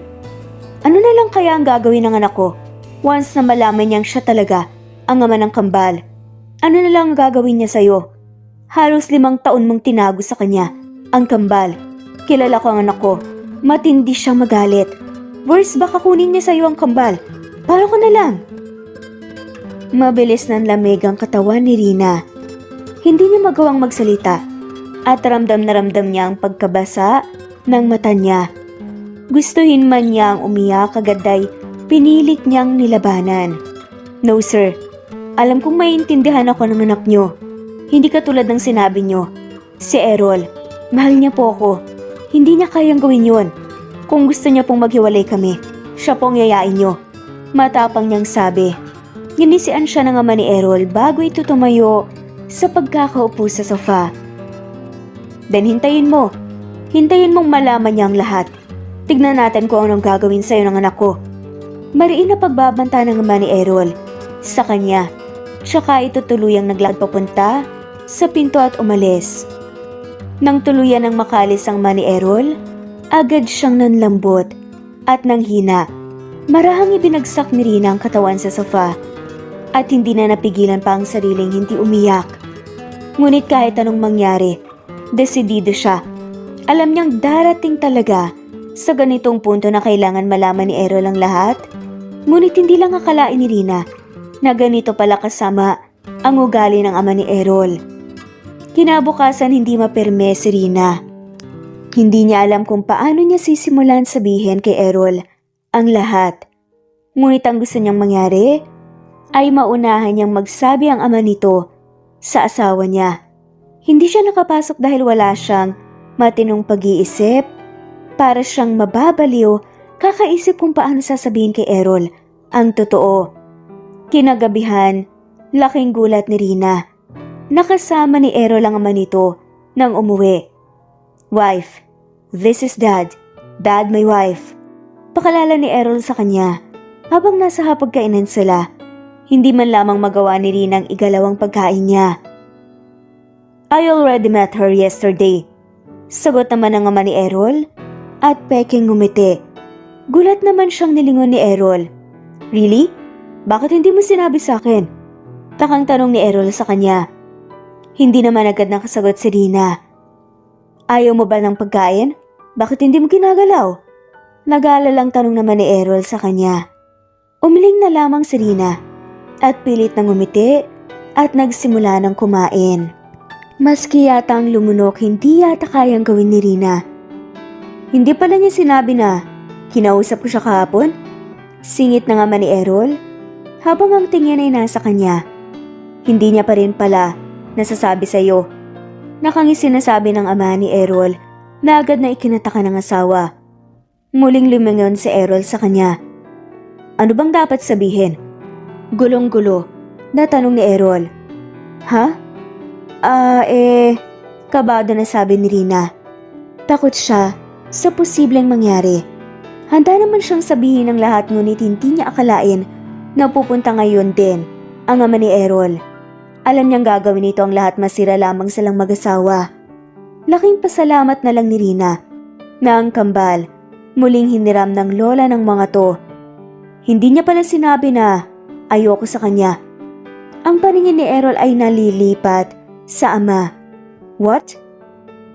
Ano na lang kaya ang gagawin ng anak ko once na malaman niyang siya talaga ang ama ng kambal? Ano na lang ang gagawin niya sa'yo? Halos 5 taon mong tinago sa kanya ang kambal. Kilala ko ang anak ko. Matindi siyang magalit. Worse baka kunin niya sa'yo ang kambal. Paano ko na lang? Mabilis ng lamig ang katawan ni Rina. Hindi niya magawang magsalita at ramdam na ramdam niya ang pagkabasa ng mata niya. Gustuhin man niya ang umiyak agad ay pinilit niyang nilabanan. No sir, alam kong maiintindihan ako ng anak niyo. Hindi katulad ng sinabi niyo. Si Errol, mahal niya po ako. Hindi niya kayang gawin yun. Kung gusto niya pong maghiwalay kami, siya pong yayain niyo. Matapang niyang sabi. Ginisian siya ng ama ni Errol bago ito tumayo sa pagkakaupo sa sofa. Then hintayin mo. Hintayin mong malaman niya ang lahat. Tignan natin kung anong gagawin sa'yo ng anak ko. Mariin na pagbabanta ng ama ni Errol sa kanya. Tsaka ito tuluyang naglakad papunta sa pinto at umalis. Nang tuluyan ng makalis ang ama ni Errol, agad siyang nanlambot at nanghina. Marahang ibinagsak ni Rina ang katawan sa sofa at hindi na napigilan pa ang sariling hindi umiyak. Ngunit kahit anong mangyari, desidido siya. Alam niyang darating talaga sa ganitong punto na kailangan malaman ni Errol ang lahat. Ngunit hindi lang akalain ni Rina na ganito pala kasama ang ugali ng ama ni Errol. Kinabukasan hindi mapirme si Rina. Hindi niya alam kung paano niya sisimulan sabihin kay Errol ang lahat. Ngunit ang gusto niyang mangyari ay maunahan niyang magsabi ang ama nito sa asawa niya. Hindi siya nakapasok dahil wala siyang matinong pag-iisip. Para siyang mababaliw, kakaisip kung paano sasabihin kay Errol ang totoo. Kinagabihan, laking gulat ni Rina. Nakasama ni Errol ang ama nito nang umuwi. Wife, this is Dad. Dad, my wife. Pakalala ni Errol sa kanya habang nasa hapagkainan sila. Hindi man lamang magawa ni Rina ang igalawang pagkain niya. I already met her yesterday. Sagot naman ng ama ni Errol at peking ngumiti. Gulat naman siyang nilingon ni Errol. Really? Bakit hindi mo sinabi sa akin? Takang tanong ni Errol sa kanya. Hindi naman agad nakasagot si Rina. Ayaw mo ba ng pagkain? Bakit hindi mo ginagalaw? Nag-aalalang tanong naman ni Errol sa kanya. Umiling na lamang si Rina at pilit na ngumiti at nagsimula ng kumain. Maski yata ang lumunok, hindi yata kayang gawin ni Rina. Hindi pala niya sinabi na kinausap ko siya kahapon? Singit na nga man ni Errol habang ang tingin ay nasa kanya. Hindi niya pa rin pala nasasabi sa iyo. Nakangisi sinasabi ng ama ni Errol na agad na ikinataka ng asawa. Muling lumingon si Errol sa kanya. Ano bang dapat sabihin? Gulong-gulo na tanong ni Errol. Ha? Kabado na sabi ni Rina. Takot siya sa posibleng mangyari. Handa naman siyang sabihin ng lahat ngunit hindi niya akalain na pupunta ngayon din ang ama ni Errol. Alam niyang gagawin ito ang lahat masira lamang silang mag-asawa. Laking pasalamat na lang ni Rina na ang kambal muling hiniram ng lola ng mga to. Hindi niya pala sinabi na ayoko sa kanya. Ang paningin ni Errol ay nalilipat sa ama. What?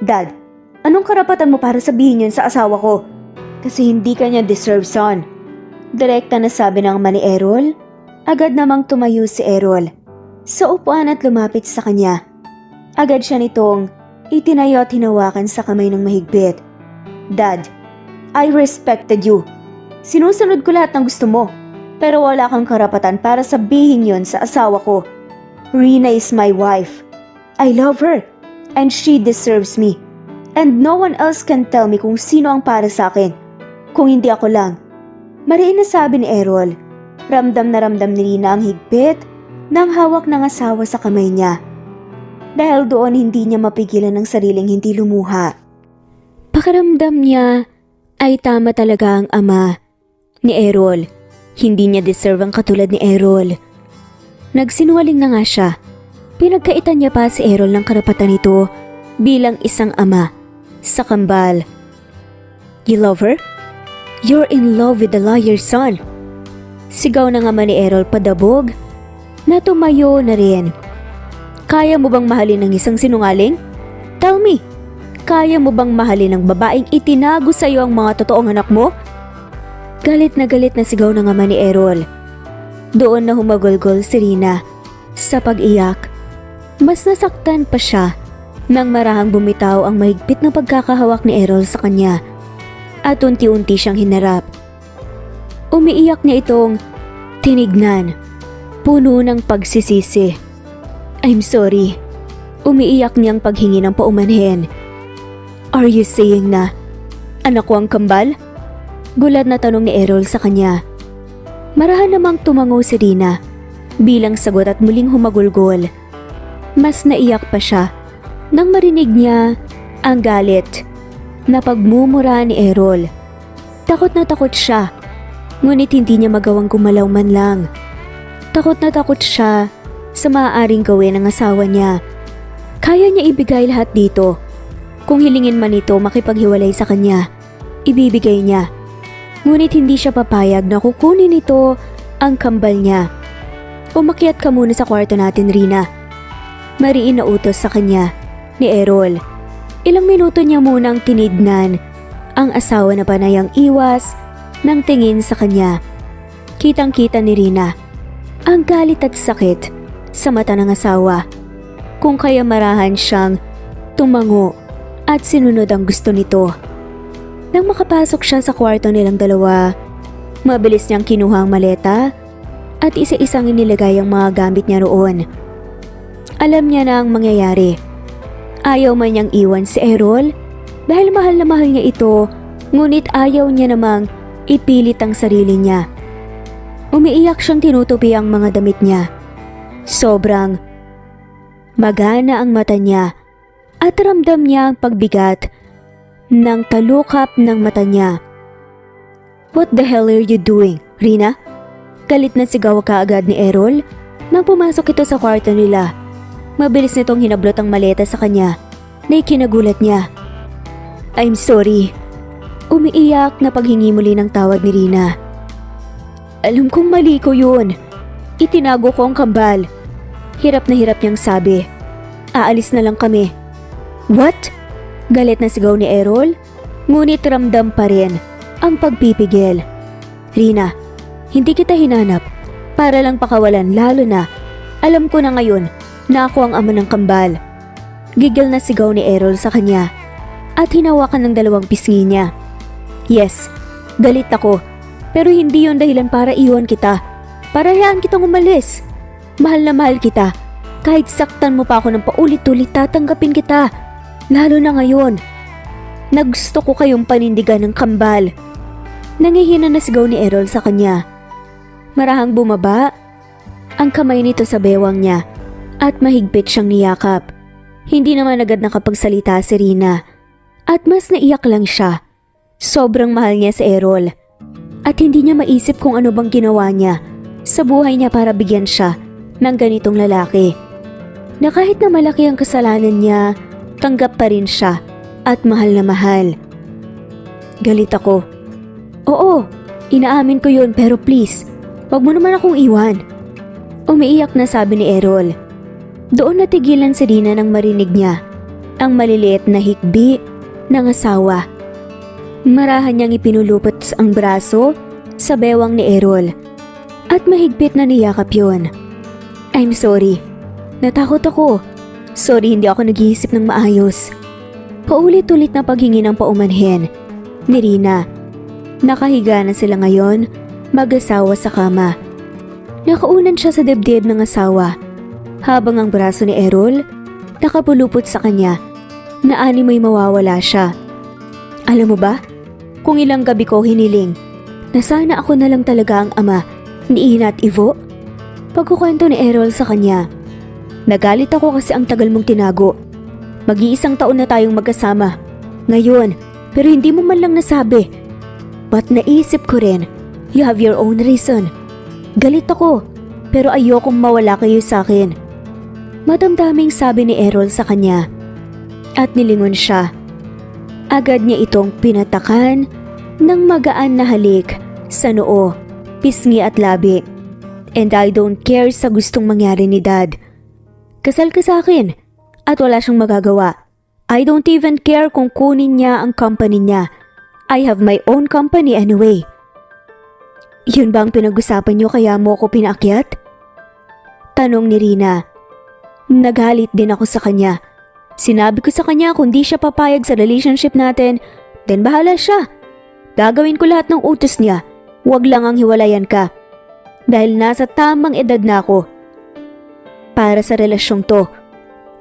Dad, anong karapatan mo para sabihin yun sa asawa ko? Kasi hindi kanya deserve, son. Direkta na sabi ng ama ni Errol. Agad namang tumayo si Errol sa upuan at lumapit sa kanya. Agad siya nitong itinayo at hinawakan sa kamay ng mahigpit. Dad, I respected you. Sinusunod ko lahat ng gusto mo. Pero wala kang karapatan para sabihin yon sa asawa ko. Rina is my wife. I love her. And she deserves me. And no one else can tell me kung sino ang para sa akin. Kung hindi ako lang. Mariin na sabi ni Errol. Ramdam na ramdam ni Rina ang higpit ng hawak ng asawa sa kamay niya. Dahil doon hindi niya mapigilan ang sariling hindi lumuha. Pakiramdam niya ay tama talaga ang ama ni Errol. Hindi niya deserve ang katulad ni Errol. Nagsinungaling na nga siya. Pinagkaitan niya pa si Errol ng karapatan nito bilang isang ama sa kambal. You love her? You're in love with the liar's son. Sigaw ng ama ni Errol padabog na tumayo na rin. Kaya mo bang mahalin ng isang sinungaling? Tell me, kaya mo bang mahalin ng babaeng itinago sa iyo ang mga totoong anak mo? Galit na sigaw ng ama ni Errol. Doon na humagulgol si Rina sa pag-iyak. Mas nasaktan pa siya nang marahang bumitaw ang mahigpit na pagkakahawak ni Errol sa kanya at unti-unti siyang hinarap. Umiiyak niya itong tinignan, puno ng pagsisisi. I'm sorry. Umiiyak niyang paghingi ng paumanhin. Are you saying na anak ko ang kambal? Gulat na tanong ni Errol sa kanya. Marahan namang tumango si Rina bilang sagot at muling humagulgol. Mas naiyak pa siya nang marinig niya ang galit na pagmumura ni Errol. Takot na takot siya, ngunit hindi niya magawang gumalaw man lang. Takot na takot siya sa maaaring gawin ng asawa niya. Kaya niya ibigay lahat dito. Kung hilingin man ito makipaghiwalay sa kanya, ibibigay niya. Ngunit hindi siya papayag na kukunin ito ang kambal niya. Umakyat ka muna sa kwarto natin, Rina. Mariin na utos sa kanya ni Errol. Ilang minuto niya munang tinignan ang asawa na panayang iwas ng tingin sa kanya. Kitang-kita ni Rina ang galit at sakit sa mata ng asawa. Kung kaya marahan siyang tumango at sinunod ang gusto nito. Nang makapasok siya sa kwarto nilang dalawa, mabilis niyang kinuha ang maleta at isa-isang inilagay ang mga gamit niya roon. Alam niya na ang mangyayari. Ayaw man niyang iwan si Errol dahil mahal na mahal niya ito, ngunit ayaw niya namang ipilit ang sarili niya. Umiiyak siyang tinutupi ang mga damit niya. Sobrang magana ang mata niya at ramdam niya ang pagbigat ng talukap ng mata niya. What the hell are you doing, Rina? Galit na sigaw kaagad ni Errol nang pumasok ito sa kwarto nila. Mabilis nitong hinablot ang maleta sa kanya na ikinagulat niya. I'm sorry. Umiiyak na paghingi muli ng tawad ni Rina. Alam kong mali ko yun. Itinago ko ang kambal. Hirap na hirap niyang sabi. Aalis na lang kami. What? Galit na sigaw ni Errol, ngunit ramdam pa rin ang pagpipigil. Rina, hindi kita hinanap para lang pakawalan, lalo na alam ko na ngayon na ako ang ama ng kambal. Gigil na sigaw ni Errol sa kanya at hinawakan ng dalawang pisngi niya. Yes, galit ako, pero hindi yon dahilan para iwan kita. Para hayaan kitang umalis. Mahal na mahal kita. Kahit saktan mo pa ako ng paulit-ulit, tatanggapin kita. Lalo na ngayon, na gusto ko kayong panindigan ng kambal. Nangihina na sigaw ni Errol sa kanya. Marahang bumaba ang kamay nito sa bewang niya at mahigpit siyang niyakap. Hindi naman agad nakapagsalita si Rina at mas naiyak lang siya. Sobrang mahal niya si Errol at hindi niya maisip kung ano bang ginawa niya sa buhay niya para bigyan siya ng ganitong lalaki. Na kahit na malaki ang kasalanan niya, tanggap pa rin siya at mahal na mahal. Galit ako. Oo, inaamin ko yun pero please, wag mo naman akong iwan. Umiiyak na sabi ni Errol. Doon natigilan si Rina nang marinig niya ang maliliit na hikbi ng asawa. Marahan niyang ipinulupot ang braso sa bewang ni Errol at mahigpit na niyakap yun. I'm sorry. Natakot ako. Sorry, hindi ako nag-iisip ng maayos. Paulit-ulit na paghingi ng paumanhin ni Rina. Nakahiga na sila ngayon, mag-asawa sa kama. Nakaunan siya sa dibdib ng asawa, habang ang braso ni Errol nakapulupot sa kanya na animoy mawawala siya. Alam mo ba, kung ilang gabi ko hiniling na sana ako na lang talaga ang ama ni Ina at Ivo? Pagkukwento ni Errol sa kanya, nagalit ako kasi ang tagal mong tinago. Mag-iisang taon na tayong magkasama ngayon, pero hindi mo man lang nasabi. But naisip ko rin, you have your own reason. Galit ako, pero ayokong mawala kayo sa akin. Madamdaming sabi ni Errol sa kanya. At nilingon siya. Agad niya itong pinatakan ng magaan na halik sa noo, pisngi at labi. And I don't care sa gustong mangyari ni Dad. Kasal ka sa akin at wala siyang magagawa. I don't even care kung kunin niya ang company niya. I have my own company anyway. Yun ba ang pinag-usapan niyo kaya mo ako pinaakyat? Tanong ni Rina. Nagalit din ako sa kanya. Sinabi ko sa kanya kung di siya papayag sa relationship natin, then bahala siya. Gagawin ko lahat ng utos niya. Huwag lang ang hiwalayan ka. Dahil nasa tamang edad na ako para sa relasyong to.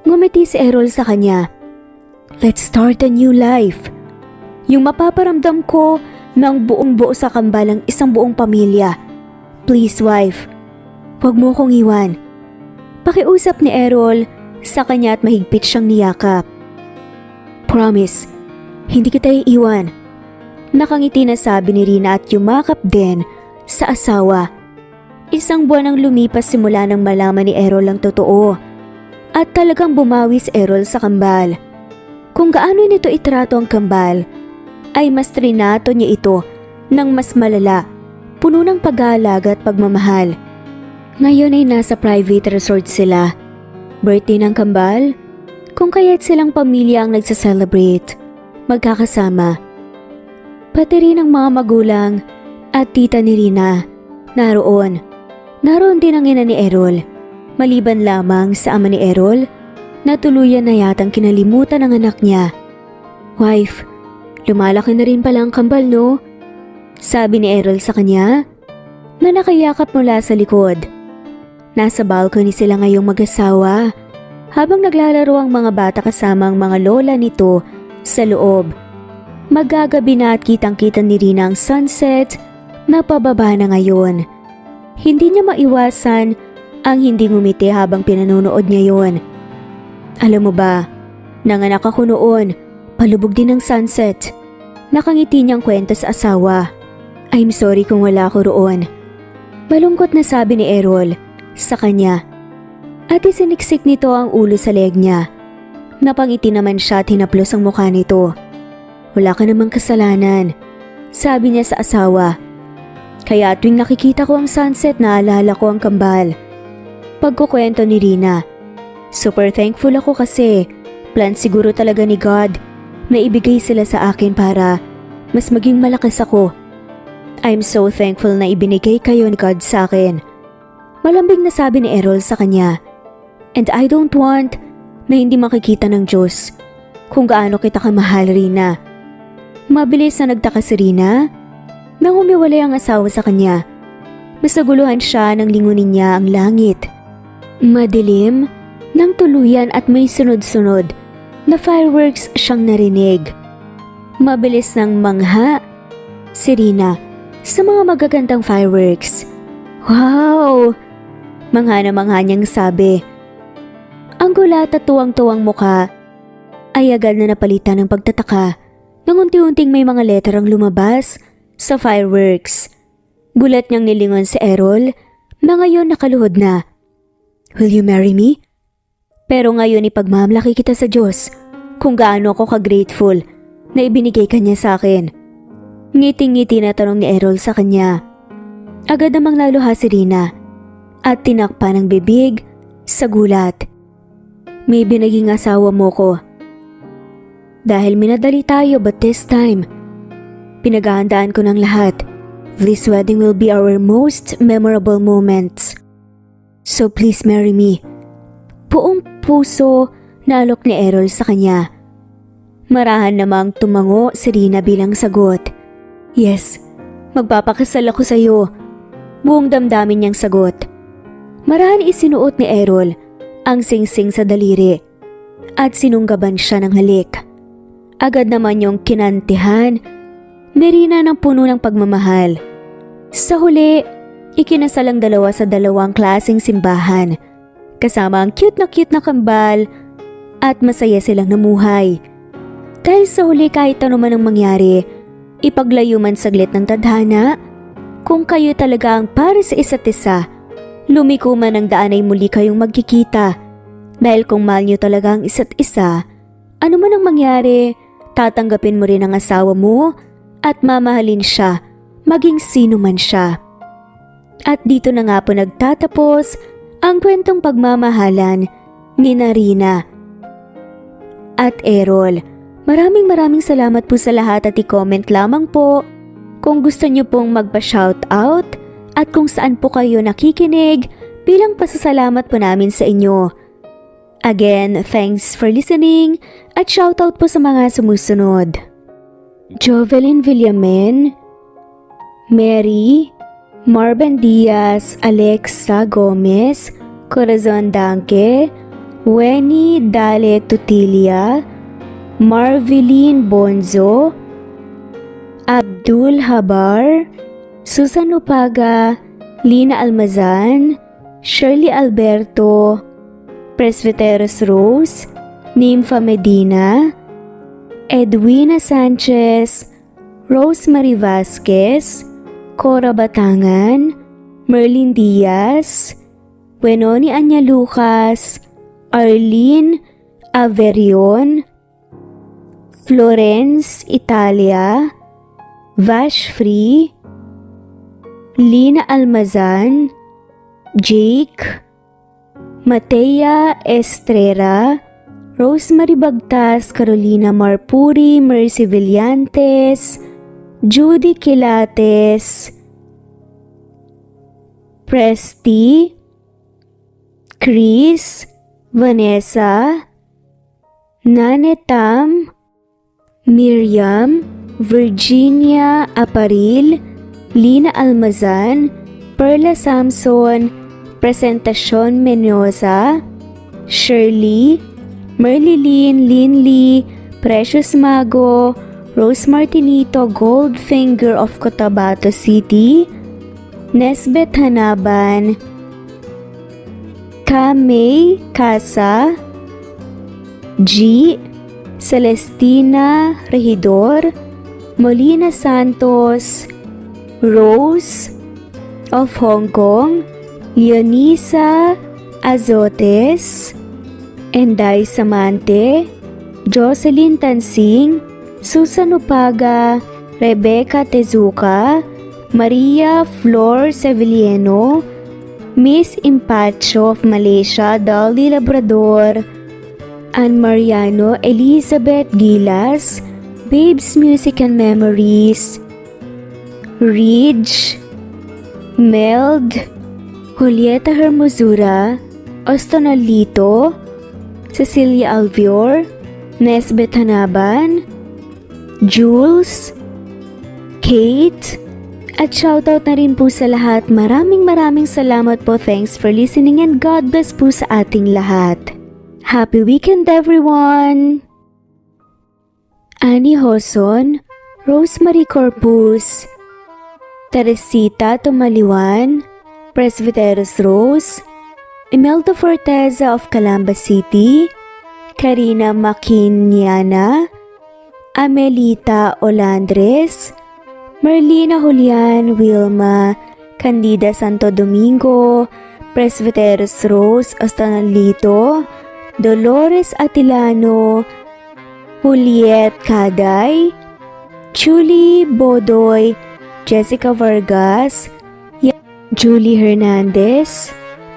Ngumiti si Errol sa kanya. Let's start a new life. Yung mapaparamdam ko ng buong buo sa kambal ang isang buong pamilya. Please, wife. Huwag mo kong iwan. Pakiusap ni Errol sa kanya at mahigpit siyang niyakap. Promise, hindi kita iiwan. Nakangiti na sabi ni Rina at yumakap din sa asawa. Isang buwan ang lumipas simula nang malaman ni Errol ang totoo. At talagang bumawi si Errol sa kambal. Kung gaano nito itrato ang kambal, ay mas trinato niya ito ng mas malala, puno ng pag-aalaga at pagmamahal. Ngayon ay nasa private resort sila. Birthday ng kambal, kung kaya't silang pamilya ang nagsa-celebrate, magkakasama. Pati rin ang mga magulang at tita ni Rina, naroon. Naroon din ang ina ni Errol, maliban lamang sa ama ni Errol, na tuluyan na yatang kinalimutan ng anak niya. Wife, lumalaki na rin pala ang kambal, no? Sabi ni Errol sa kanya na nakayakap mula sa likod. Nasa balcony sila ngayong mag-asawa habang naglalaro ang mga bata kasama ang mga lola nito sa loob. Magagabi na at kitang-kita ni Rina ang sunset na pababa na ngayon. Hindi niya maiwasan ang hindi ngumiti habang pinanonood niya yon. Alam mo ba, nanganak ako noon. Palubog din ng sunset. Nakangiti niyang kwento sa asawa. I'm sorry kung wala ako roon. Malungkot na sabi ni Errol sa kanya. At isiniksik nito ang ulo sa leeg niya. Napangiti naman siya at hinaplos ang mukha nito. Wala ka namang kasalanan, sabi niya sa asawa. Kaya tuwing nakikita ko ang sunset, naalala ko ang kambal. Pagkukwento ni Rina. Super thankful ako kasi plan siguro talaga ni God na ibigay sila sa akin para mas maging malakas ako. I'm so thankful na ibinigay kayo ni God sa akin. Malambing na sabi ni Errol sa kanya. And I don't want na hindi makikita ng Diyos kung gaano kita kamahal, Rina. Mabilis na nagtaka si Rina nang umiwalay ang asawa sa kanya. Mas naguluhan siya nang lingunin niya ang langit. Madilim nang tuluyan at may sunod-sunod na fireworks siyang narinig. Mabilis nang mangha si Rina sa mga magagandang fireworks. Wow! Mangha na mangha niyang sabi. Ang gulat at tuwang-tuwang muka ay agad na napalitan ng pagtataka nang unti-unting may mga letter ang lumabas sa fireworks. Gulat niyang nilingon si Errol na ngayon nakaluhod na. Will you marry me? Pero ngayon ipagmamalaki kita sa Diyos kung gaano ako ka-grateful na ibinigay kanya sa akin. Ngiting-ngiti na tanong ni Errol sa kanya. Agad namang naluha si Rina at tinakpan ng bibig sa gulat. May binaging asawa mo ko. Dahil minadali tayo but this time, pinaghahandaan ko ng lahat. This wedding will be our most memorable moments. So please marry me. Buong puso na alok ni Errol sa kanya. Marahan namang tumango si Rina bilang sagot. Yes, magpapakasal ako sa iyo. Buong damdamin niyang sagot. Marahan isinuot ni Errol ang singsing sa daliri at sinunggaban siya ng halik. Agad naman yung kinantihan ni Rina ng puno ng pagmamahal. Sa huli, ikinasal ang dalawa sa dalawang klaseng simbahan, kasama ang cute na kambal at masaya silang namuhay. Dahil sa huli kahit ano man ang mangyari, ipaglayo man saglit ng tadhana, kung kayo talaga ang para sa isa't isa, lumiko man ang daan ay muli kayong magkikita. Dahil kung mahal nyo talaga ang isa't isa, ano man ang mangyari, tatanggapin mo rin ang asawa mo at mamahalin siya, maging sino man siya. At dito na nga po nagtatapos ang kwentong pagmamahalan ni Rina at Errol. Maraming salamat po sa lahat at i-comment lamang po kung gusto nyo pong magpa-shoutout at kung saan po kayo nakikinig bilang pasasalamat po namin sa inyo. Again, thanks for listening at shoutout po sa mga sumusunod. Jovelyn Villamen, Mary, Marben Diaz, Alexa Gomez, Corazon Danke, Weni Dale Tutilia, Marveline Bonzo, Abdul Habar, Susan Upaga, Lina Almazan, Shirley Alberto, Presbyteros Rose, Nympha Medina, Edwina Sanchez, Rosemary Vasquez, Cora Batangan, Merlin Diaz, Wenoni Anya Lucas, Arlene Averion, Florence Italia, Vash Free, Lina Almazan, Jake, Matea Estrera, Rosemary Bagtas, Carolina Marpuri, Mercy Villantes, Judy Quilates, Presti, Chris, Vanessa, Nanetam, Miriam, Virginia Aparil, Lina Almazan, Perla Samson, Presentacion Mendoza, Shirley, Merlilyn Linley, Precious Mago, Rose Martinito Goldfinger of Cotabato City, Nesbeth Hanaban, Kamay Casa, G. Celestina Regidor, Molina Santos, Rose of Hong Kong, Leonisa Azotes, Enday Samante, Jocelyn Tansing, Susan Upaga, Rebecca Tezuka, Maria Flor Sevilleno, Miss Impacho of Malaysia, Dolly Labrador, Ann Mariano, Elizabeth Gilas, Babes Music and Memories, Ridge, Meld, Julieta Hermosura, Ostonalito, Cecilia Alvior, Nesbeth Hanaban, Jules, Kate, at shoutout na rin po sa lahat. Maraming salamat po. Thanks for listening and God bless po sa ating lahat. Happy weekend everyone! Annie Hoson, Rosemary Corpus, Teresita Tumaliwan, Presbyteros Rose, Imelda Forteza of Calamba City, Karina Maquiniana, Amelita Olandres, Marlina Julian, Wilma, Candida Santo Domingo, Presbyteros Rose Astanalito, Dolores Atilano, Juliet Caday, Julie Bodoy, Jessica Vargas, Julie Hernandez,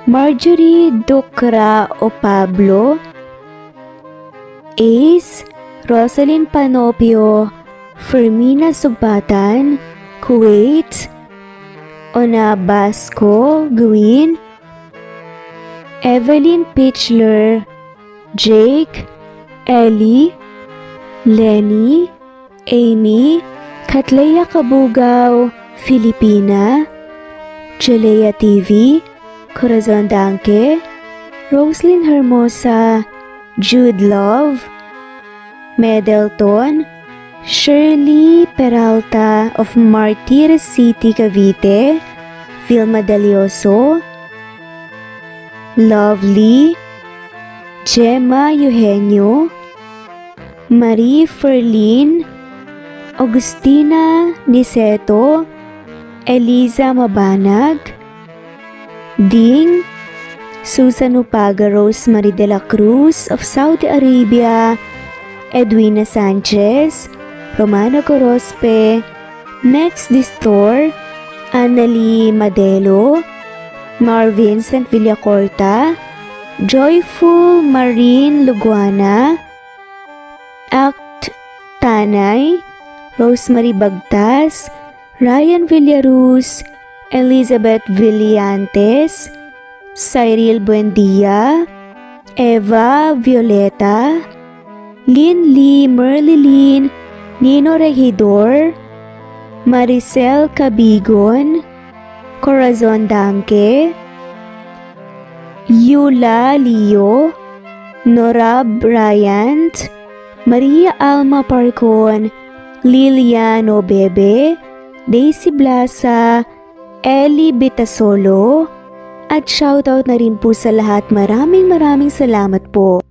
Marjorie Ducra o Pablo, Ace, Rosalyn Panopio, Fermina Subbatan, Kuwait, Ona Basco, Gwyn, Evelyn Pitchler, Jake, Ellie, Lenny, Amy, Katleya Kabugaw, Filipina, Jalea TV, Corazon Danke, Roslyn Hermosa, Jude Love, Medelton, Shirley Peralta of Martires City, Cavite, Vilma Dalioso, Lovely, Gemma Eugenio, Marie Ferlin, Agustina Niceto, Eliza Mabanag, Ding, Susan Upaga Rosemary de la Cruz of Saudi Arabia, Edwina Sanchez, Romana Gorospe, Next Distor, Annalie Madelo, Marvin St. Villacorta, Joyful Marine Luguana, Act Tanay, Rosemary Bagtas, Ryan Villaruz, Elizabeth Villantes, Cyril Buendia, Eva Violeta, Lynn Lee Merlilin, Nino Regidor, Maricel Cabigon, Corazon Danke, Yula Leo, Norab Bryant, Maria Alma Parcon, Liliano Bebe, Daisy Blasa, Ellie Bitasolo, at shoutout na rin po sa lahat. Maraming salamat po.